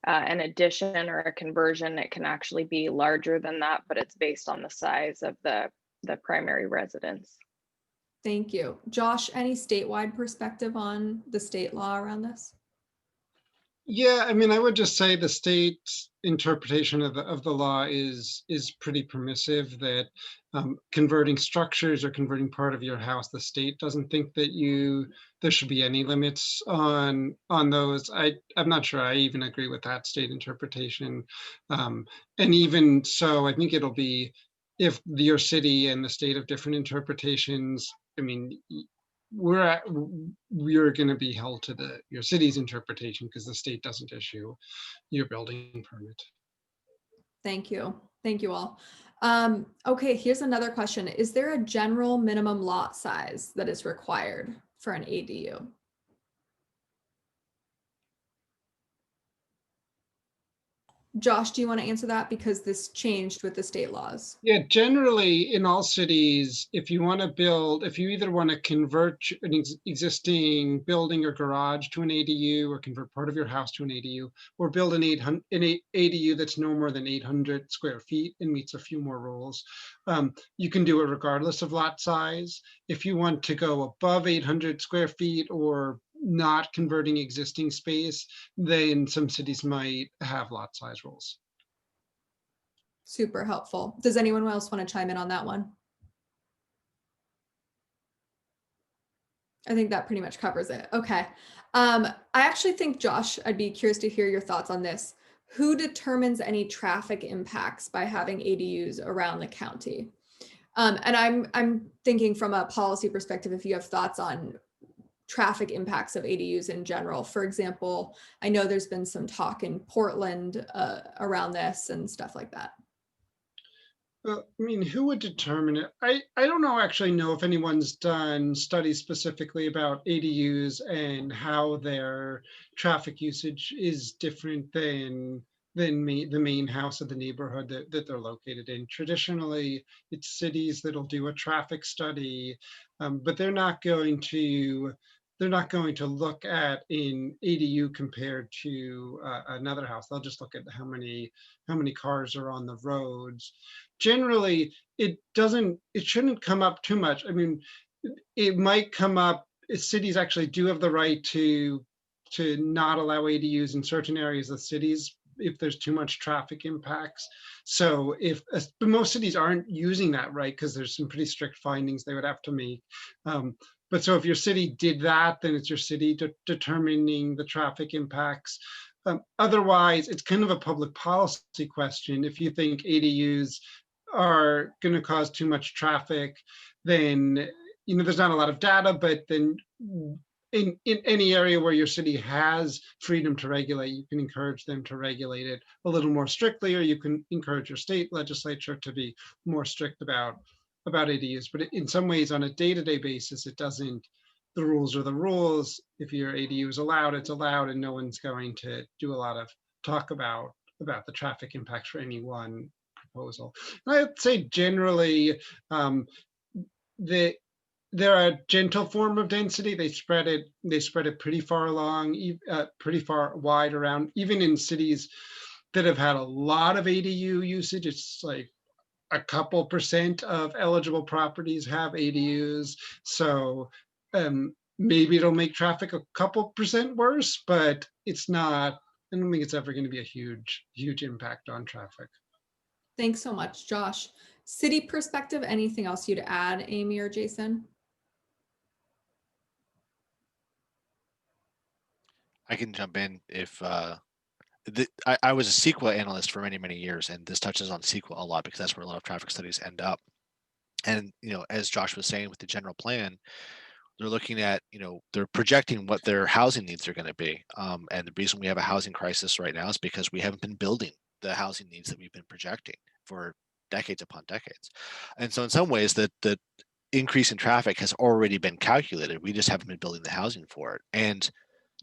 an addition or a conversion, it can actually be larger than that, but it's based on the size of the primary residence. Thank you. Josh, any statewide perspective on the state law around this? Yeah, I mean, I would just say the state's interpretation of the law is pretty permissive, that converting structures or converting part of your house, the state doesn't think that there should be any limits on those. I'm not sure I even agree with that state interpretation. And even so, I think it'll be, if your city and the state have different interpretations, I mean, we're going to be held to your city's interpretation, because the state doesn't issue your building permit. Thank you. Thank you all. Okay, here's another question. Is there a general minimum lot size that is required for an ADU? Josh, do you want to answer that? Because this changed with the state laws. Yeah, generally in all cities, if you want to build, if you either want to convert an existing building or garage to an ADU, or convert part of your house to an ADU, or build an ADU that's no more than 800 square feet and meets a few more rules, you can do it regardless of lot size. If you want to go above 800 square feet or not converting existing space, then some cities might have lot size rules. Super helpful. Does anyone else want to chime in on that one? I think that pretty much covers it. Okay. I actually think, Josh, I'd be curious to hear your thoughts on this. Who determines any traffic impacts by having ADUs around the county? And I'm thinking from a policy perspective, if you have thoughts on traffic impacts of ADUs in general. For example, I know there's been some talk in Portland around this and stuff like that. Well, I mean, who would determine it? I don't actually know if anyone's done studies specifically about ADUs and how their traffic usage is different than the main house of the neighborhood that they're located in. Traditionally, it's cities that'll do a traffic study, but they're not going to look at an ADU compared to another house. They'll just look at how many cars are on the roads. Generally, it shouldn't come up too much. I mean, it might come up. Cities actually do have the right to not allow ADUs in certain areas of cities if there's too much traffic impacts. So but most cities aren't using that right, because there's some pretty strict findings they would have to make. But so if your city did that, then it's your city determining the traffic impacts. Otherwise, it's kind of a public policy question. If you think ADUs are going to cause too much traffic, then there's not a lot of data, but then in any area where your city has freedom to regulate, you can encourage them to regulate it a little more strictly, or you can encourage your state legislature to be more strict about ADUs. But in some ways, on a day-to-day basis, it doesn't. The rules are the rules. If your ADU is allowed, it's allowed, and no one's going to do a lot of talk about the traffic impacts for any one proposal. And I'd say generally, they're a gentle form of density. They spread it pretty far along, pretty far wide around. Even in cities that have had a lot of ADU usage, it's like a couple % of eligible properties have ADUs. So maybe it'll make traffic a couple % worse, but it's not. I don't think it's ever going to be a huge impact on traffic. Thanks so much, Josh. City perspective, anything else you'd add, Amy or Jason? I can jump in if I was a CEQA analyst for many years, and this touches on CEQA a lot because that's where a lot of traffic studies end up. And as Josh was saying with the general plan, they're looking at they're projecting what their housing needs are going to be. And the reason we have a housing crisis right now is because we haven't been building the housing needs that we've been projecting for decades upon decades. And so in some ways, the increase in traffic has already been calculated. We just haven't been building the housing for it. And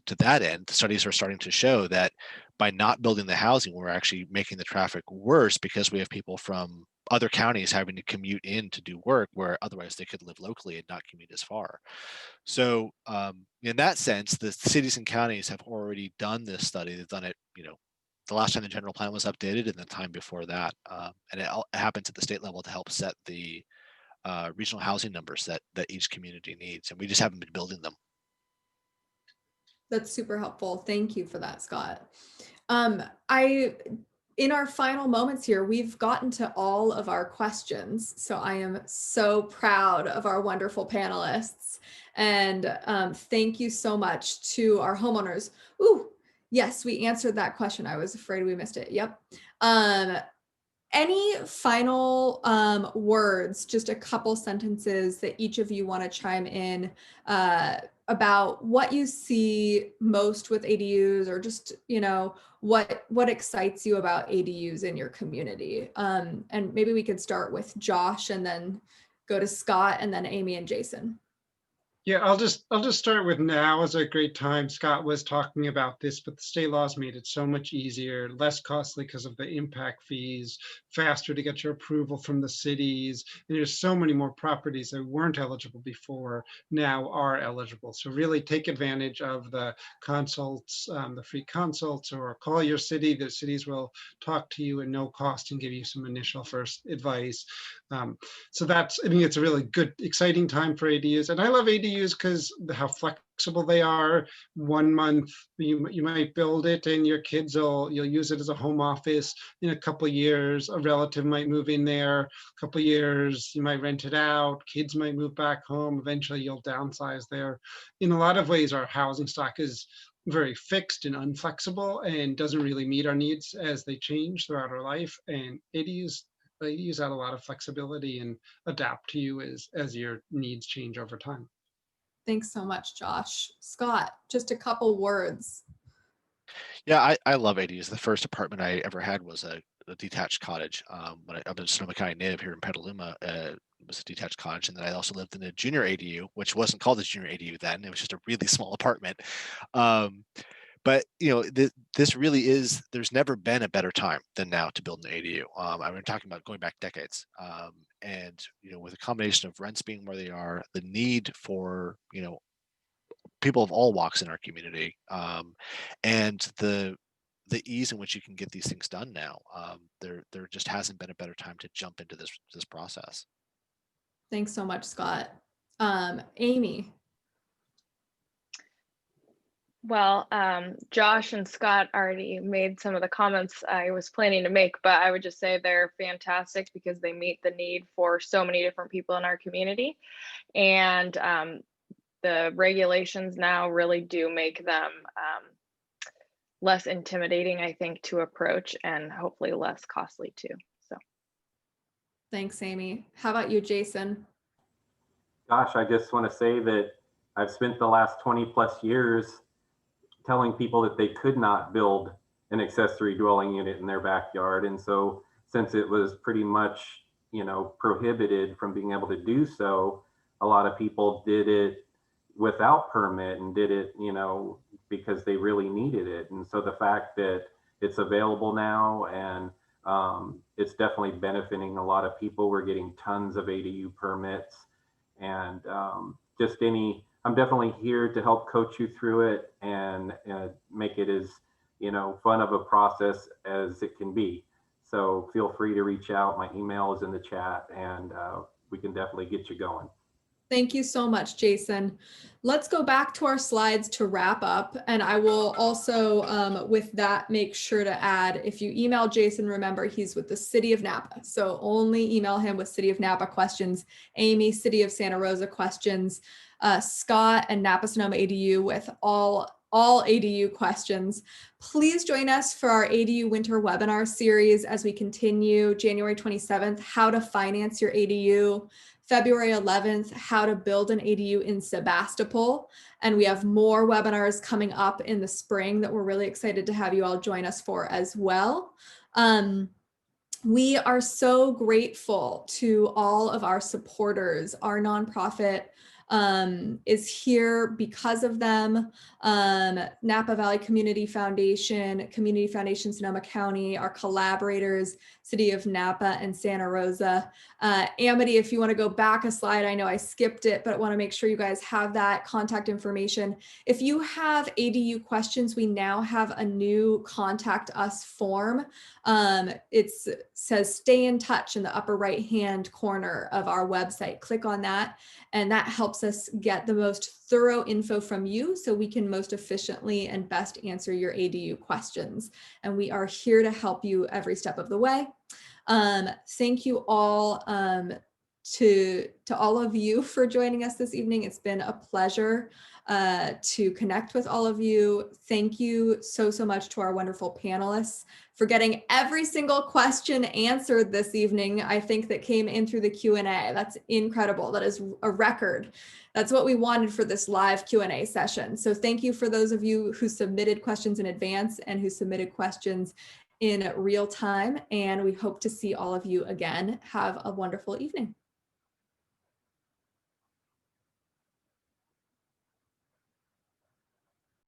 to that end, the studies are starting to show that by not building the housing, we're actually making the traffic worse, because we have people from other counties having to commute in to do work where otherwise they could live locally and not commute as far. So in that sense, the cities and counties have already done this study. They've done it, the last time the general plan was updated and the time before that. And it happens at the state level to help set the regional housing numbers that each community needs. And we just haven't been building them. That's super helpful. Thank you for that, Scott. In our final moments here, we've gotten to all of our questions. So I am so proud of our wonderful panelists. And thank you so much to our homeowners. Ooh, yes, we answered that question. I was afraid we missed it. Yep. Any final words, just a couple sentences that each of you want to chime in about what you see most with ADUs, or just, you know, what excites you about ADUs in your community? And maybe we could start with Josh and then go to Scott and then Amy and Jason. Yeah, I'll just start with, now is a great time. Scott was talking about this, but the state laws made it so much easier, less costly because of the impact fees, faster to get your approval from the cities. And there's so many more properties that weren't eligible before now are eligible. So really take advantage of the consults, the free consults, or call your city. The cities will talk to you at no cost and give you some initial first advice. So that's, I think it's a really good, exciting time for ADUs. And I love ADUs because how flexible they are. 1 month, you might build it and your kids you'll use it as a home office. In a couple of years, a relative might move in there. A couple of years, you might rent it out. Kids might move back home. Eventually you'll downsize there. In a lot of ways, our housing stock is very fixed and unflexible and doesn't really meet our needs as they change throughout our life. And ADUs add a lot of flexibility and adapt to you as your needs change over time. Thanks so much, Josh. Scott, just a couple words. Yeah, I love ADUs. The first apartment I ever had was a detached cottage. When I'm a Sonoma County native here in Petaluma, it was a detached cottage. And then I also lived in a junior ADU, which wasn't called a junior ADU then. It was just a really small apartment. But you know, this really is, there's never been a better time than now to build an ADU. I've been talking about going back decades. And you know, with a combination of rents being where they are, the need for, you know, people of all walks in our community, and the ease in which you can get these things done now, there just hasn't been a better time to jump into this process. Thanks so much, Scott. Amy. Well, Josh and Scott already made some of the comments I was planning to make, but I would just say they're fantastic because they meet the need for so many different people in our community. And the regulations now really do make them less intimidating, I think, to approach, and hopefully less costly too. So Thanks, Amy. How about you, Jason? Gosh, I just want to say that I've spent the last 20 plus years telling people that they could not build an accessory dwelling unit in their backyard. And so since it was pretty much, you know, prohibited from being able to do so, a lot of people did it without permit and did it, you know, because they really needed it. And so the fact that it's available now, and it's definitely benefiting a lot of people. We're getting tons of ADU permits, and I'm definitely here to help coach you through it and make it as, you know, fun of a process as it can be. So feel free to reach out. My email is in the chat, and we can definitely get you going. Thank you so much, Jason. Let's go back to our slides to wrap up. And I will also, with that, make sure to add, if you email Jason, remember he's with the City of Napa. So only email him with City of Napa questions, Amy, City of Santa Rosa questions, Scott and Napa Sonoma ADU with all ADU questions. Please join us for our ADU winter webinar series as we continue. January 27th, how to finance your ADU. February 11th, how to build an ADU in Sebastopol. And we have more webinars coming up in the spring that we're really excited to have you all join us for as well. We are so grateful to all of our supporters. Our nonprofit is here because of them. Napa Valley Community Foundation Sonoma County, our collaborators, City of Napa and Santa Rosa. Amity, if you want to go back a slide, I know I skipped it, but I want to make sure you guys have that contact information. If you have ADU questions, we now have a new contact us form. It says stay in touch in the upper right hand corner of our website. Click on that, and that helps helps us get the most thorough info from you so we can most efficiently and best answer your ADU questions. And we are here to help you every step of the way. Thank you all to all of you for joining us this evening. It's been a pleasure to connect with all of you. Thank you so much to our wonderful panelists for getting every single question answered this evening. I think that came in through the Q&A. That's incredible. That is a record. That's what we wanted for this live Q&A session. So thank you for those of you who submitted questions in advance and who submitted questions in real time. And we hope to see all of you again. Have a wonderful evening.